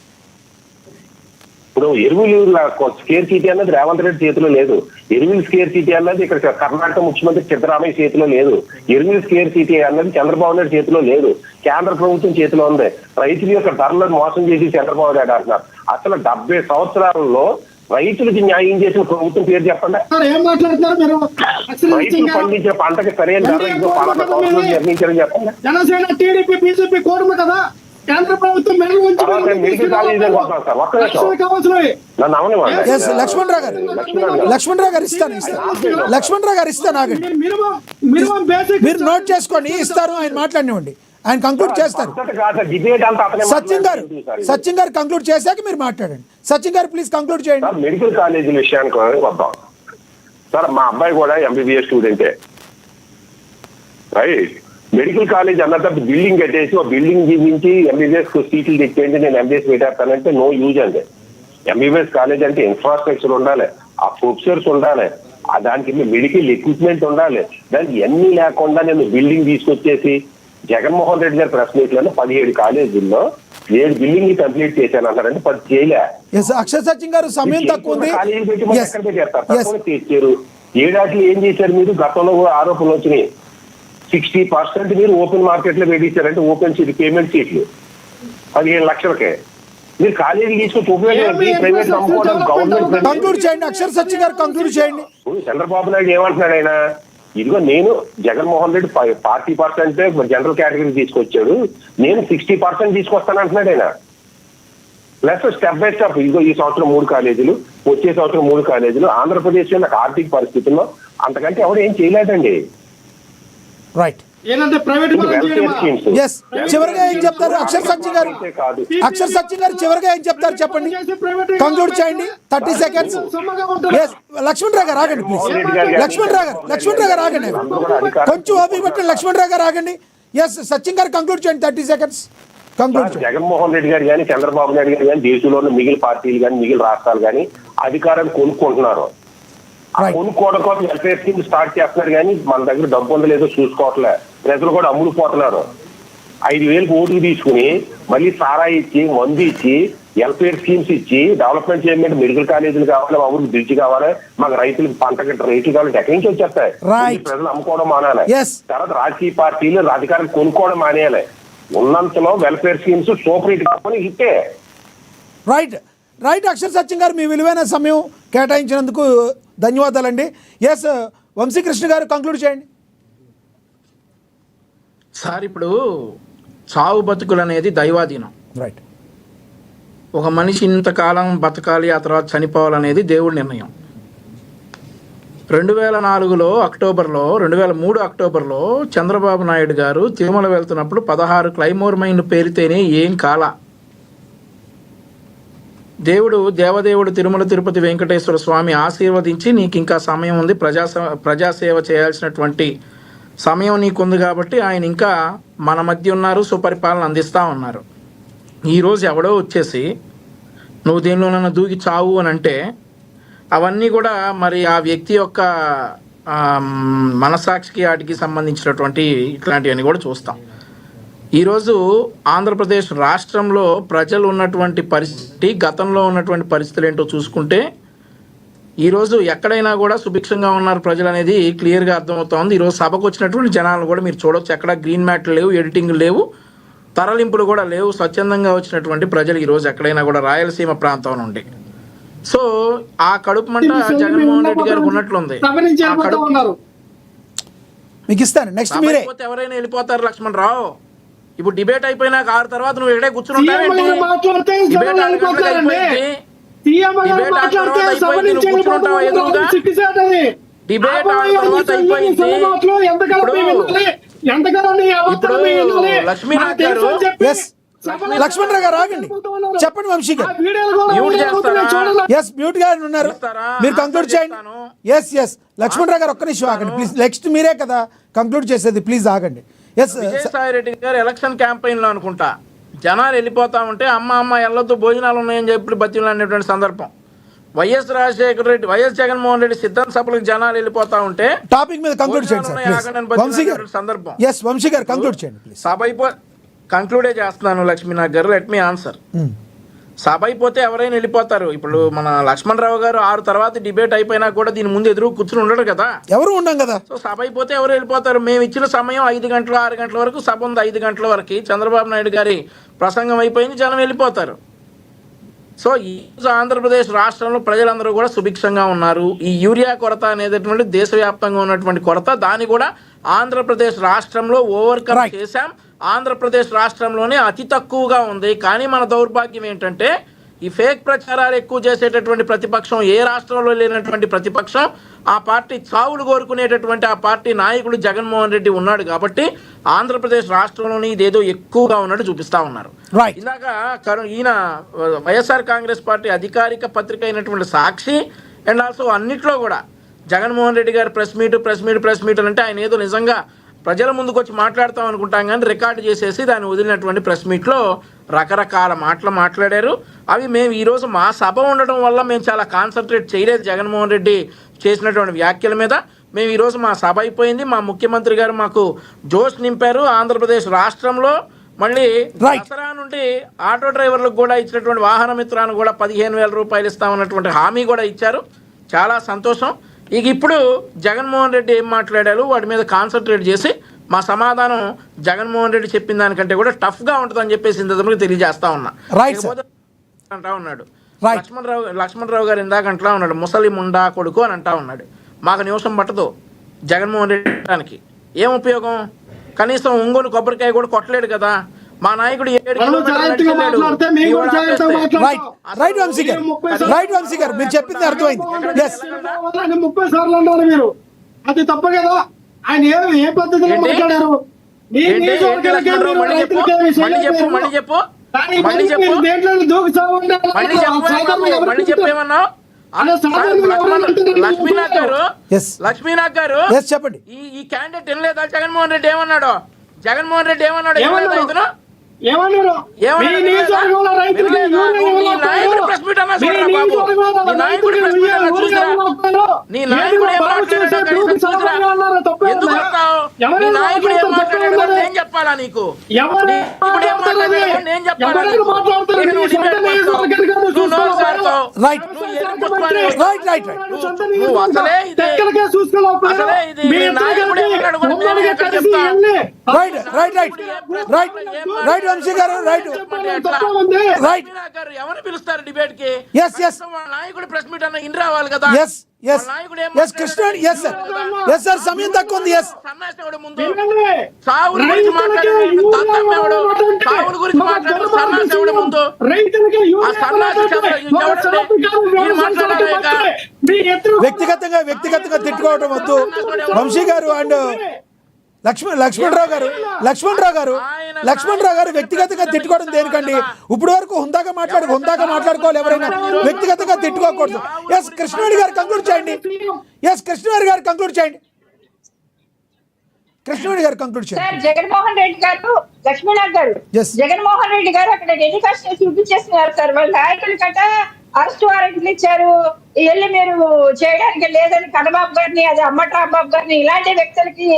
H: ఇప్పుడు ఎరువులు స్కేర్సిటీ అన్నది రేవంత్ రెడ్డి చేతిలో లేదు. ఎరువుల స్కేర్సిటీ అన్నది ఇక్కడ కర్ణాటక ముఖ్యమంత్రి సిద్ధరామయ్య చేతిలో లేదు. ఎరువుల స్కేర్సిటీ అన్నది చంద్రబాబు నాయుడు చేతిలో లేదు, కేంద్ర ప్రభుత్వం చేతిలో ఉంది. రైతుల యొక్క ధరలను మోసం చేసి చంద్రబాబు నాయుడు అంటున్నారు. అసలు 70 సంవత్సరాలలో రైతులకి న్యాయం చేసిన ప్రభుత్వం పేరు చెప్పండి. రైతులు పండించే పంటకి సరైన ధర నిర్ణయించారని చెప్పండి.
F: జనసేన, టీడీపీ, బీజేపీ కూడము కదా కేంద్ర ప్రభుత్వం
H: మెడికల్ కాలేజీ వస్తాం సార్. ఒక్క నిమిషం నన్ను అవనివ్వండి.
A: లక్ష్మణ్ రావు గారు ఇస్తాను ఆగండి. మీరు నోట్ చేసుకోండి, ఇస్తారు, ఆయన మాట్లాడినివ్వండి, ఆయన కంక్లూడ్ చేస్తారు. సచిన్ గారు కంక్లూడ్ చేశాక మీరు మాట్లాడండి. సచిన్ గారు ప్లీజ్ కంక్లూడ్ చేయండి.
H: మెడికల్ కాలేజీ విషయానికి వద్దాం సార్. మా అబ్బాయి కూడా ఎంబీబీఎస్ స్టూడెంటే, రైట్? మెడికల్ కాలేజ్ అన్న తర్వాత బిల్డింగ్ కట్టేసి ఆ బిల్డింగ్ నుంచి ఎంబీబీఎస్ సీట్లు తెచ్చేయండి, నేను ఎంబీబీఎస్ పెట్టేస్తానంటే నో యూజ్ అండి. ఎంబీబీఎస్ కాలేజ్ అంటే ఇన్ఫ్రాస్ట్రక్చర్ ఉండాలి, ఆ ప్రొఫెసర్స్ ఉండాలి, దానికి మెడికల్ ఎక్విప్మెంట్ ఉండాలి. దానికి ఎన్ని లేకుండా నేను బిల్డింగ్ తీసుకొచ్చేసి జగన్మోహన్ రెడ్డి గారి ప్రెస్ మీట్ లో 17 కాలేజీల్లో 7 బిల్డింగ్ కంప్లీట్ చేశాను అన్నారంటే 10 చేయలే.
A: అక్షర్ సచిన్ గారు సమయం తక్కువ ఉంది.
H: కాలేజీ పెట్టి మనం ఎక్కడ పెట్టేస్తారు? తప్పకుండా తెచ్చారు. ఏడాట్లు ఏం చేశారు మీరు? గతంలో కూడా ఆరోపణలు వచ్చినాయి. 60% మీరు ఓపెన్ మార్కెట్ లో పెట్టించారంటే ఓపెన్ సీట్ పేమెంట్ సీట్లు 15 లక్షలకే. మీరు కాలేజీ తీసుకొచ్చి ఉపయోగం ప్రైవేట్ గవర్నమెంట్.
A: కంక్లూడ్ చేయండి అక్షర్ సచిన్ గారు, కంక్లూడ్ చేయండి.
H: చంద్రబాబు నాయుడు ఏమంటున్నాడు ఆయన? ఇదిగో నేను జగన్మోహన్ రెడ్డి 40% జనరల్ కేటగిరీ తీసుకొచ్చాడు, నేను 60% తీసుకొస్తాను అంటున్నాడు ఆయన. ప్లస్ స్టెప్ బై స్టెప్ ఇదిగో ఈ సంవత్సరం 3 కాలేజీలు, వచ్చే సంవత్సరం 3 కాలేజీలు. ఆంధ్రప్రదేశ్ లో ఆర్థిక పరిస్థితుల్లో అంతకంటే ఎవరు ఏం చేయలేదండి.
A: రైట్.
F: ఏంటంటే ప్రైవేట్
A: ఎస్, చివరిగా ఏం చెప్తారు అక్షర్ సచిన్ గారు? అక్షర్ సచిన్ గారు చివరిగా ఏం చెప్తారు చెప్పండి, కంక్లూడ్ చేయండి. 30 seconds. ఎస్, లక్ష్మణ్ రావు గారు ఆగండి ప్లీజ్. లక్ష్మణ్ రావు గారు ఆగండి, కొంచెం ఓపిక పట్టండి. లక్ష్మణ్ రావు గారు ఆగండి. ఎస్, సచిన్ గారు కంక్లూడ్ చేయండి. 30 seconds.
H: జగన్మోహన్ రెడ్డి గారు కానీ చంద్రబాబు నాయుడు గారు కానీ దేశంలోని మిగిలిన పార్టీలు కానీ మిగిలిన రాష్ట్రాలు కానీ అధికారాన్ని కొనుక్కుంటున్నారు. కొనుక్కోవడం కోసం వెల్ఫేర్ స్కీమ్ స్టార్ట్ చేస్తున్నారు కానీ మన దగ్గర డబ్బు ఉందో లేదో చూసుకోవట్లే. ప్రజలు కూడా అమ్ముడుపోతున్నారు. 5,000 ఓట్లు తీసుకుని మళ్ళీ సారా ఇచ్చి, మందు ఇచ్చి, వెల్ఫేర్ స్కీమ్స్ ఇచ్చి డెవలప్మెంట్ చేయమంటే మెడికల్ కాలేజీలు కావాలి, మా ఊరికి బ్రిడ్జ్ కావాలి, మాకు రైతులకు పంట రేట్లు కావాలి, ఎక్కడి నుంచి వచ్చేస్తాయి? ప్రజలు అమ్ముకోవడం మానాలి. తర్వాత రాజకీయ పార్టీలు అధికారులు కొనుక్కోవడం మానేయాలి. ఉన్నంతలో వెల్ఫేర్ స్కీమ్స్ సూపర్ హిట్ కావాలి, హిట్టే.
A: రైట్ అక్షర్ సచిన్ గారు, మీ విలువైన సమయం కేటాయించినందుకు ధన్యవాదాలండి. ఎస్, వంశీకృష్ణ గారు కంక్లూడ్ చేయండి.
B: సార్, ఇప్పుడు చావు బతుకులు అనేది దైవాధీనం.
A: రైట్.
B: ఒక మనిషి ఇంతకాలం బతకాలి, ఆ తర్వాత చనిపోవాలనేది దేవుడి నిర్ణయం. 2004 అక్టోబర్లో 2003 అక్టోబర్లో చంద్రబాబు నాయుడు గారు తిరుమల వెళ్తున్నప్పుడు 16 క్లైమోర్ మైన్లు పేరితేనే ఏం కాల. దేవదేవుడు తిరుమల తిరుపతి వెంకటేశ్వర స్వామి ఆశీర్వదించి నీకు ఇంకా సమయం ఉంది, ప్రజాసేవ చేయాల్సినటువంటి సమయం నీకుంది కాబట్టి ఆయన ఇంకా మన మధ్య ఉన్నారు, సుపరిపాలన అందిస్తూ ఉన్నారు. ఈరోజు ఎవడో వచ్చేసి నువ్వు దేనిలోనైనా దూకి చావు అని అంటే అవన్నీ కూడా మరి ఆ వ్యక్తి యొక్క మనసాక్షికి వాటికి సంబంధించినటువంటి ఇట్లాంటివన్నీ కూడా చూస్తాం. ఈరోజు ఆంధ్రప్రదేశ్ రాష్ట్రంలో ప్రజలు ఉన్నటువంటి పరిస్థితి, గతంలో ఉన్నటువంటి పరిస్థితులు ఏంటో చూసుకుంటే ఈరోజు ఎక్కడైనా కూడా సుభిక్షంగా ఉన్నారు ప్రజలు అనేది క్లియర్గా అర్థమవుతోంది. ఈరోజు సభకు వచ్చినటువంటి జనాలు కూడా మీరు చూడవచ్చు, ఎక్కడ గ్రీన్ మ్యాట్లు లేవు, ఎడిటింగ్ లేవు, తరలింపులు కూడా లేవు. స్వచ్ఛందంగా వచ్చినటువంటి ప్రజలు ఈరోజు ఎక్కడైనా కూడా రాయలసీమ ప్రాంతం నుండి. సో ఆ కడుపు మంట జగన్మోహన్ రెడ్డి గారికి ఉన్నట్లుంది.
A: మీకు ఇస్తాను, నెక్స్ట్ మీరే.
B: ఎవరైనా వెళ్ళిపోతారు లక్ష్మణ్ రావు. ఇప్పుడు డిబేట్ అయిపోయినాక 6 తర్వాత నువ్వు ఇక్కడే కూర్చుంటావు.
A: లక్ష్మణ్ రావు గారు ఆగండి, చెప్పండి. వంశీ గారు మ్యూట్ గారు ఉన్నారు, మీరు కంక్లూడ్ చేయండి. ఎస్ లక్ష్మణ్ రావు గారు ఒక్క నిమిషం ఆగండి ప్లీజ్. నెక్స్ట్ మీరే కదా కంక్లూడ్ చేసేది, ప్లీజ్ ఆగండి.
B: విజయసాయి రెడ్డి గారు ఎలక్షన్ క్యాంపెయిన్ లో అనుకుంటా జనాలు వెళ్ళిపోతా ఉంటే అమ్మ వెళ్ళొద్దు, భోజనాలు ఉన్నాయని చెప్పి బతిలాడినటువంటి సందర్భం. వైఎస్ రాజశేఖర రెడ్డి, వైఎస్ జగన్మోహన్ రెడ్డి సిద్ధాంత సభలకు జనాలు వెళ్ళిపోతా ఉంటే
A: టాపిక్ మీద కంక్లూడ్ చేయండి.
B: సందర్భం.
A: ఎస్, వంశీ గారు కంక్లూడ్ చేయండి ప్లీజ్.
B: సభ కంక్లూడే చేస్తున్నాను లక్ష్మీనాథ్ గారు, లెట్ మీ ఆన్సర్. సభ అయిపోతే ఎవరైనా వెళ్ళిపోతారు. ఇప్పుడు మన లక్ష్మణ్ రావు గారు 6 తర్వాత డిబేట్ అయిపోయినా కూడా దీని ముందు ఎదురు కూర్చుని ఉండడు కదా,
A: ఎవరు ఉండం కదా.
B: సో సభ అయిపోతే ఎవరు వెళ్ళిపోతారు. మేము ఇచ్చిన సమయం 5 గంటలు 6 గంటల వరకు సభ ఉంది. 5 గంటల వరకు చంద్రబాబు నాయుడు గారి ప్రసంగం అయిపోయింది, జనం వెళ్ళిపోతారు. సో ఈరోజు ఆంధ్రప్రదేశ్ రాష్ట్రంలో ప్రజలందరూ కూడా సుభిక్షంగా ఉన్నారు. ఈ యూరియా కొరత అనేటటువంటి దేశవ్యాప్తంగా ఉన్నటువంటి కొరత, దాన్ని కూడా ఆంధ్రప్రదేశ్ రాష్ట్రంలో ఓవర్కమ్ చేశాం. ఆంధ్రప్రదేశ్ రాష్ట్రంలోనే అతి తక్కువగా ఉంది. కానీ మన దౌర్భాగ్యం ఏంటంటే ఈ ఫేక్ ప్రచారాలు ఎక్కువ చేసేటటువంటి ప్రతిపక్షం, ఏ రాష్ట్రంలో లేనటువంటి ప్రతిపక్షం, ఆ పార్టీ చావులు కోరుకునేటటువంటి ఆ పార్టీ నాయకుడు జగన్మోహన్ రెడ్డి ఉన్నాడు కాబట్టి ఆంధ్రప్రదేశ్ రాష్ట్రంలోని ఇదేదో ఎక్కువగా ఉన్నట్టు చూపిస్తా ఉన్నారు. ఇందాక ఈయన వైఎస్ఆర్ కాంగ్రెస్ పార్టీ అధికారిక పత్రిక అయినటువంటి సాక్షి అండ్ ఆల్సో అన్నిట్లో కూడా జగన్మోహన్ రెడ్డి గారు ప్రెస్ మీట్ అంటే ఆయన ఏదో నిజంగా ప్రజల ముందుకు వచ్చి మాట్లాడతాం అనుకుంటాం కానీ రికార్డు చేసేసి దాన్ని వదిలినటువంటి ప్రెస్ మీట్లో రకరకాల మాటలు మాట్లాడారు. అవి మేము ఈరోజు మా సభ ఉండడం వల్ల మేము చాలా కాన్సన్ట్రేట్ చేయలేదు. జగన్మోహన్ రెడ్డి చేసినటువంటి వ్యాఖ్యల మీద మేము ఈరోజు మా సభ అయిపోయింది. మా ముఖ్యమంత్రి గారు మాకు జోష్ నింపారు. ఆంధ్రప్రదేశ్ రాష్ట్రంలో మళ్ళీ దసరా నుండి ఆటో డ్రైవర్లకు కూడా ఇచ్చినటువంటి వాహన మిత్రాన్ని కూడా 15,000 రూపాయలు ఇస్తామన్నటువంటి హామీ కూడా ఇచ్చారు. చాలా సంతోషం. ఇక ఇప్పుడు జగన్మోహన్ రెడ్డి ఏం మాట్లాడారు వాటి మీద కాన్సన్ట్రేట్ చేసి మా సమాధానం జగన్మోహన్ రెడ్డి చెప్పిన దానికంటే కూడా టఫ్గా ఉంటుందని చెప్పేసి ఇంతకు తెలియజేస్తా ఉన్నా. అంటా ఉన్నాడు లక్ష్మణరావు గారు ఇందాక అంటా ఉన్నాడు ముసలి ముండా కొడుకు అని అంటా ఉన్నాడు. మాకు నిమిషం పట్టదు జగన్మోహన్ రెడ్డి ఏం ఉపయోగం? కనీసం ఒంగోలు కొబ్బరికాయ కూడా కొట్టలేడు కదా మా నాయకుడు. 7 కిలోమీటర్లు
A: మీరు చెప్పింది అర్థమైంది.
F: 30 సార్లు అన్నారు మీరు, అది తప్ప కదా. ఆయన ఏ పద్ధతిలో మాట్లాడారు?
B: లక్ష్మీనాథ్ గారు
A: చెప్పండి.
B: ఈ క్యాండిడేట్ వినలేదా జగన్మోహన్ రెడ్డి ఏమన్నాడు? జగన్మోహన్ రెడ్డి ఏమన్నాడు? ఏం చెప్పాలా నీకు? నేను చెప్పాలా? ఎవరు పిలుస్తారు డిబేట్ కి? నాయకుడు ప్రెస్ మీట్ అన్న ఇన్ రావాలి కదా.
A: సమయం తక్కువ ఉంది.
B: సావుల గురించి మాట్లాడారు సన్నాసి ముందు
A: వ్యక్తిగతంగా తిట్టుకోవడం వద్దు. వంశీ గారు అండ్ లక్ష్మణరావు గారు వ్యక్తిగతంగా తిట్టుకోవడం దేనికండి? ఇప్పుడు వరకు హుందాగా మాట్లాడుకోవాలి. ఎవరైనా వ్యక్తిగతంగా తిట్టుకోకూడదు. కృష్ణవేణి గారు కంక్లూడ్ చేయండి. కృష్ణవేణి గారు కంక్లూడ్ చేయండి.
G: జగన్మోహన్ రెడ్డి గారు, లక్ష్మీనాథ్ గారు, జగన్మోహన్ రెడ్డి గారు అక్కడ డెడికేషన్ చూపించేస్తున్నారు సార్. వాళ్ళ నాయకులు కట్ట అరెస్ట్ వారెంట్లు ఇచ్చారు, వెళ్ళి మీరు చేయడానికి లేదని కన్నబాబు గారిని, అది అమ్మట్రాంబాబు గారిని, ఇలాంటి వ్యక్తులకి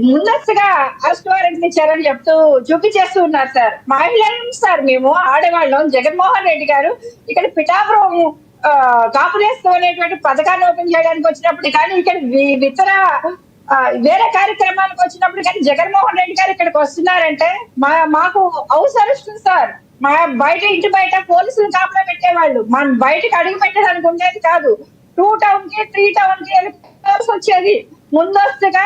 G: ముందస్తుగా అరెస్ట్ వారెంట్లు ఇచ్చారని చెప్తూ చూపించేస్తూ ఉన్నారు సార్. మహిళలు సార్, మేము ఆడవాళ్ళం. జగన్మోహన్ రెడ్డి గారు ఇక్కడ పిఠాపురం కాపునేస్తం అనేటువంటి పథకాన్ని ఓపెన్ చేయడానికి వచ్చినప్పుడు కానీ, ఇక్కడ ఇతర వేరే కార్యక్రమాలకు వచ్చినప్పుడు కానీ జగన్మోహన్ రెడ్డి గారు ఇక్కడికి వస్తున్నారంటే మాకు అవసరం సార్. మా బయట ఇంటి బయట పోలీసులు కాపలా పెట్టేవాళ్ళు, మనం బయటకు అడుగు పెట్టడానికి ఉండేది కాదు. 2 టౌన్ కి 3 టౌన్ కి వచ్చేది. ముందస్తుగా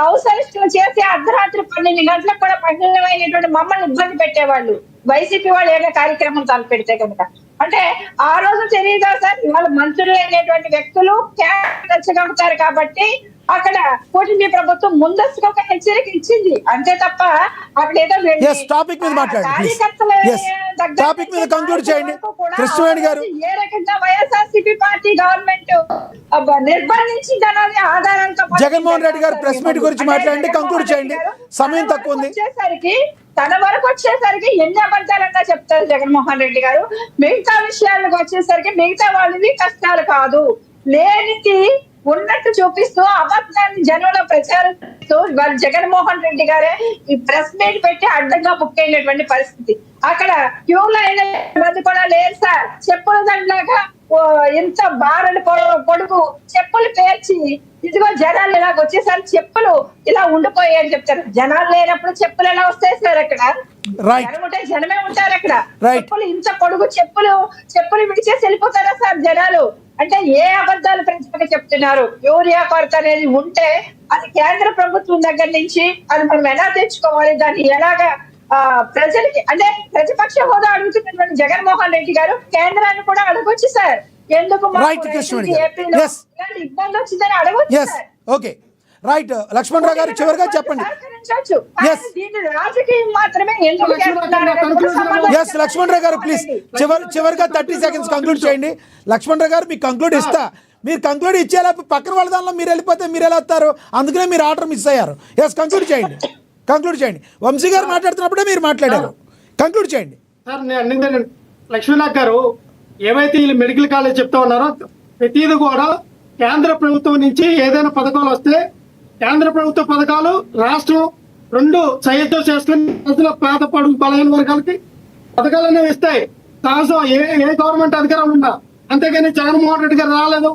G: అవసరిస్తులు చేసి అర్ధరాత్రి 12 గంటలకు కూడా మహిళలైనటువంటి మమ్మల్ని ఇబ్బంది పెట్టేవాళ్ళు వైసీపీ వాళ్ళు ఏదైనా కార్యక్రమం తలపెడితే కనుక. అంటే ఆ రోజు తెలియదా సార్, ఇవాళ మంత్రులు అయినటువంటి వ్యక్తులు రెచ్చగొడతారు కాబట్టి అక్కడ కూటమి ప్రభుత్వం ముందస్తుగా ఒక హెచ్చరిక ఇచ్చింది అంతే తప్ప అక్కడ ఏదో ఏ రకంగా వైఎస్ఆర్సీపీ పార్టీ గవర్నమెంట్ నిర్బంధించింది అన్నది ఆధారంతో
A: జగన్మోహన్ రెడ్డి గారు ప్రెస్ మీట్ గురించి మాట్లాడండి, కంక్లూడ్ చేయండి. సమయం తక్కువ ఉంది.
G: తన వరకు వచ్చేసరికి ఎన్ని అబద్ధాలన్నా చెప్తారు జగన్మోహన్ రెడ్డి గారు. మిగతా విషయాలకు వచ్చేసరికి మిగతా వాళ్ళవి కష్టాలు కాదు, లేనిది ఉన్నట్టు చూపిస్తూ అబద్ధాన్ని జనంలో ప్రచారం చేస్తూ వాళ్ళు జగన్మోహన్ రెడ్డి గారే ఈ ప్రెస్ మీట్ పెట్టి అడ్డంగా బుక్ అయినటువంటి పరిస్థితి. అక్కడ క్యూలో అయిన మంది కూడా లేరు సార్. చెప్పుల దండలాగా ఎంత బారలు పొడుగు చెప్పులు పేర్చి ఇదిగో జనాలు ఇలాగ వచ్చేసరికి చెప్పులు ఇలా ఉండిపోయాయని చెప్తారు. జనాలు లేనప్పుడు చెప్పులు ఎలా వస్తాయి సార్? అక్కడ జనం ఉంటే జనమే ఉంటారు. అక్కడ చెప్పులు ఇంత పొడుగు చెప్పులు విడిచేసి వెళ్ళిపోతారా సార్ జనాలు? అంటే ఏ అబద్ధాలు ప్రజలకు చెప్తున్నారు? యూరియా కొరత అనేది ఉంటే అది కేంద్ర ప్రభుత్వం దగ్గర నుంచి అది మనం ఎలా తెచ్చుకోవాలి, దాన్ని ఎలాగా ప్రజలకి అంటే ప్రతిపక్ష హోదా అడుగుతున్నటువంటి జగన్మోహన్ రెడ్డి గారు కేంద్రాన్ని కూడా అడగొచ్చు సార్. ఎందుకు ఇబ్బంది వచ్చిందని అడగొచ్చు సార్.
A: Okay right. లక్ష్మణరావు గారు చివరిగా చెప్పండి.
G: రాజకీయం మాత్రమే
A: లక్ష్మణరావు గారు ప్లీజ్ చివరిగా 30 seconds కంక్లూడ్ చేయండి. లక్ష్మణరావు గారు మీకు కంక్లూడ్ ఇస్తా, మీరు కంక్లూడ్ ఇచ్చేలా పక్కన వాళ్ళ దానిలో మీరు వెళ్ళిపోతే మీరు ఎలా వస్తారు? అందుకనే మీరు ఆర్డర్ మిస్ అయ్యారు. కంక్లూడ్ చేయండి. వంశీ గారు మాట్లాడుతున్నప్పుడే మీరు మాట్లాడారు. కంక్లూడ్ చేయండి
F: సార్. లక్ష్మీనాథ్ గారు ఏవైతే వీళ్ళు మెడికల్ కాలేజ్ చెప్తా ఉన్నారో ప్రతిదీ కూడా కేంద్ర ప్రభుత్వం నుంచి ఏదైనా పథకాలు వస్తే కేంద్ర ప్రభుత్వ పథకాలు రాష్ట్రం రెండు సహాయంతో చేసుకుని ప్రజల పేద పడుగు బలహీన వర్గాలకి పథకాలనే ఇస్తాయి. సహజం ఏ గవర్నమెంట్ అధికారం ఉన్నా. అంతేగాని జగన్మోహన్ రెడ్డి గారు రాలేదు,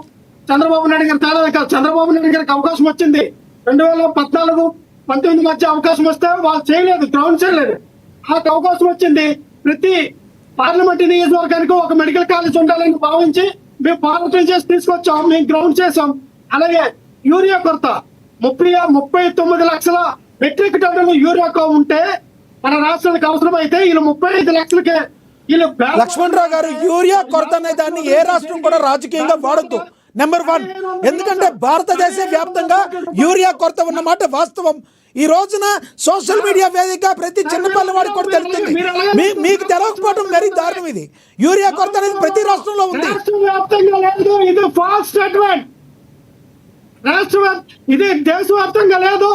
F: చంద్రబాబు నాయుడు గారు తేలేదు కాదు. చంద్రబాబు నాయుడు గారికి అవకాశం వచ్చింది 2014-19 మధ్య అవకాశం వస్తే వాళ్ళు చేయలేదు, గ్రౌండ్ చేయలేదు. ఆ అవకాశం వచ్చింది. ప్రతి పార్లమెంట్ నియోజకవర్గానికి ఒక మెడికల్ కాలేజ్ ఉండాలని భావించి మేము పార్లమెంట్ చేసి తీసుకొచ్చాం, మేము గ్రౌండ్ చేసాం. అలాగే యూరియా కొరత 39 లక్షల మెట్రిక్ టన్నులు యూరియా ఉంటే మన రాష్ట్రానికి అవసరం అయితే వీళ్ళు 35 లక్షలకే వీళ్ళు
A: లక్ష్మణరావు గారు, యూరియా కొరత అనే దాన్ని ఏ రాష్ట్రం కూడా రాజకీయంగా వాడద్దు. నెంబర్ 1, ఎందుకంటే భారతదేశ వ్యాప్తంగా యూరియా కొరత ఉన్నమాట వాస్తవం. ఈ రోజున సోషల్ మీడియా వేదిక ప్రతి చిన్నపల్లి వాడికి కూడా తెలుస్తుంది. మీకు తెలవకపోవడం మరీ దారుణం. ఇది యూరియా కొరత అనేది ప్రతి రాష్ట్రంలో ఉంది.
F: రాష్ట్ర వ్యాప్తంగా లేదు, ఇది ఫాల్స్ స్టేట్మెంట్. ఇది దేశవ్యాప్తంగా లేదు.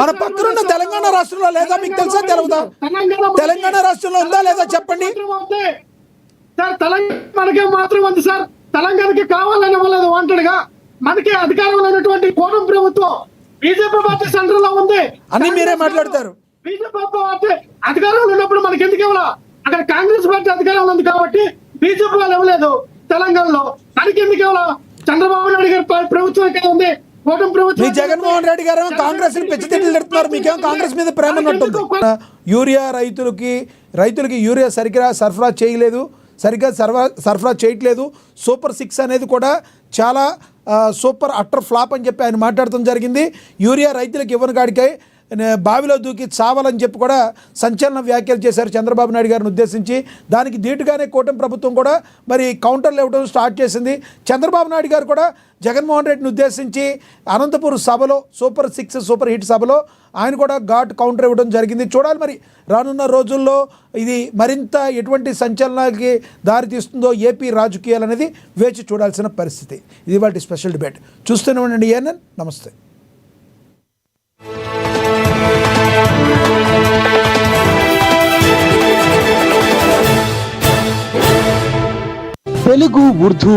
A: మన పక్కనున్న తెలంగాణ రాష్ట్రంలో లేదా మీకు తెలుసా తెలవదా? తెలంగాణ రాష్ట్రంలో ఉందా లేదా చెప్పండి
F: సార్. తెలంగాణ మనకే మాత్రం ఉంది సార్. తెలంగాణకి కావాలని వాళ్ళది వాంటెడ్గా మనకి అధికారంలో ఉన్నటువంటి కూటమి ప్రభుత్వం బీజేపీ పార్టీ సెంటర్ లో ఉంది.
A: అన్ని మీరే మాట్లాడతారు.
F: బీజేపీ పార్టీ అధికారంలో ఉన్నప్పుడు మనకి ఎందుకు ఇవ్వాలా? అక్కడ కాంగ్రెస్ పార్టీ అధికారంలో ఉంది కాబట్టి బీజేపీ వాళ్ళు ఇవ్వలేదు. తెలంగాణలో మనకి ఎందుకు ఇవ్వాలా? చంద్రబాబు నాయుడు గారి ప్రభుత్వం ఉంది, కూటమి ప్రభుత్వం.
A: మీ జగన్మోహన్ రెడ్డి గారు కాంగ్రెస్ పెంచి తిట్లు తిడుతున్నారు, మీకేమో కాంగ్రెస్ మీద ప్రేమ ఉన్నట్టుంది. యూరియా రైతులకి యూరియా సరిగ్గా సరఫరా చేయలేదు, సరిగ్గా సరఫరా చేయట్లేదు. సూపర్ 6 అనేది కూడా చాలా సూపర్ అట్టర్ ఫ్లాప్ అని చెప్పి ఆయన మాట్లాడటం జరిగింది. యూరియా రైతులకు ఇవ్వని కాడికై బావిలో దూకి చావాలని చెప్పి కూడా సంచలన వ్యాఖ్యలు చేశారు చంద్రబాబు నాయుడు గారిని ఉద్దేశించి. దానికి దీటుగానే కూటమి ప్రభుత్వం కూడా మరి కౌంటర్లు ఇవ్వడం స్టార్ట్ చేసింది. చంద్రబాబు నాయుడు గారు కూడా జగన్మోహన్ రెడ్డిని ఉద్దేశించి అనంతపురం సభలో సూపర్ 6 సూపర్ హిట్ సభలో ఆయన కూడా ఘాట్ కౌంటర్ ఇవ్వడం జరిగింది. చూడాలి మరి రానున్న రోజుల్లో ఇది మరింత ఎటువంటి సంచలనాలకి దారితీస్తుందో ఏపీ రాజకీయాలు అనేది వేచి చూడాల్సిన పరిస్థితి. ఇది వాటి స్పెషల్ డిబేట్. చూస్తూనే ఉండండి ఏఎన్ఎన్. నమస్తే.
I: తెలుగు, ఉర్దూ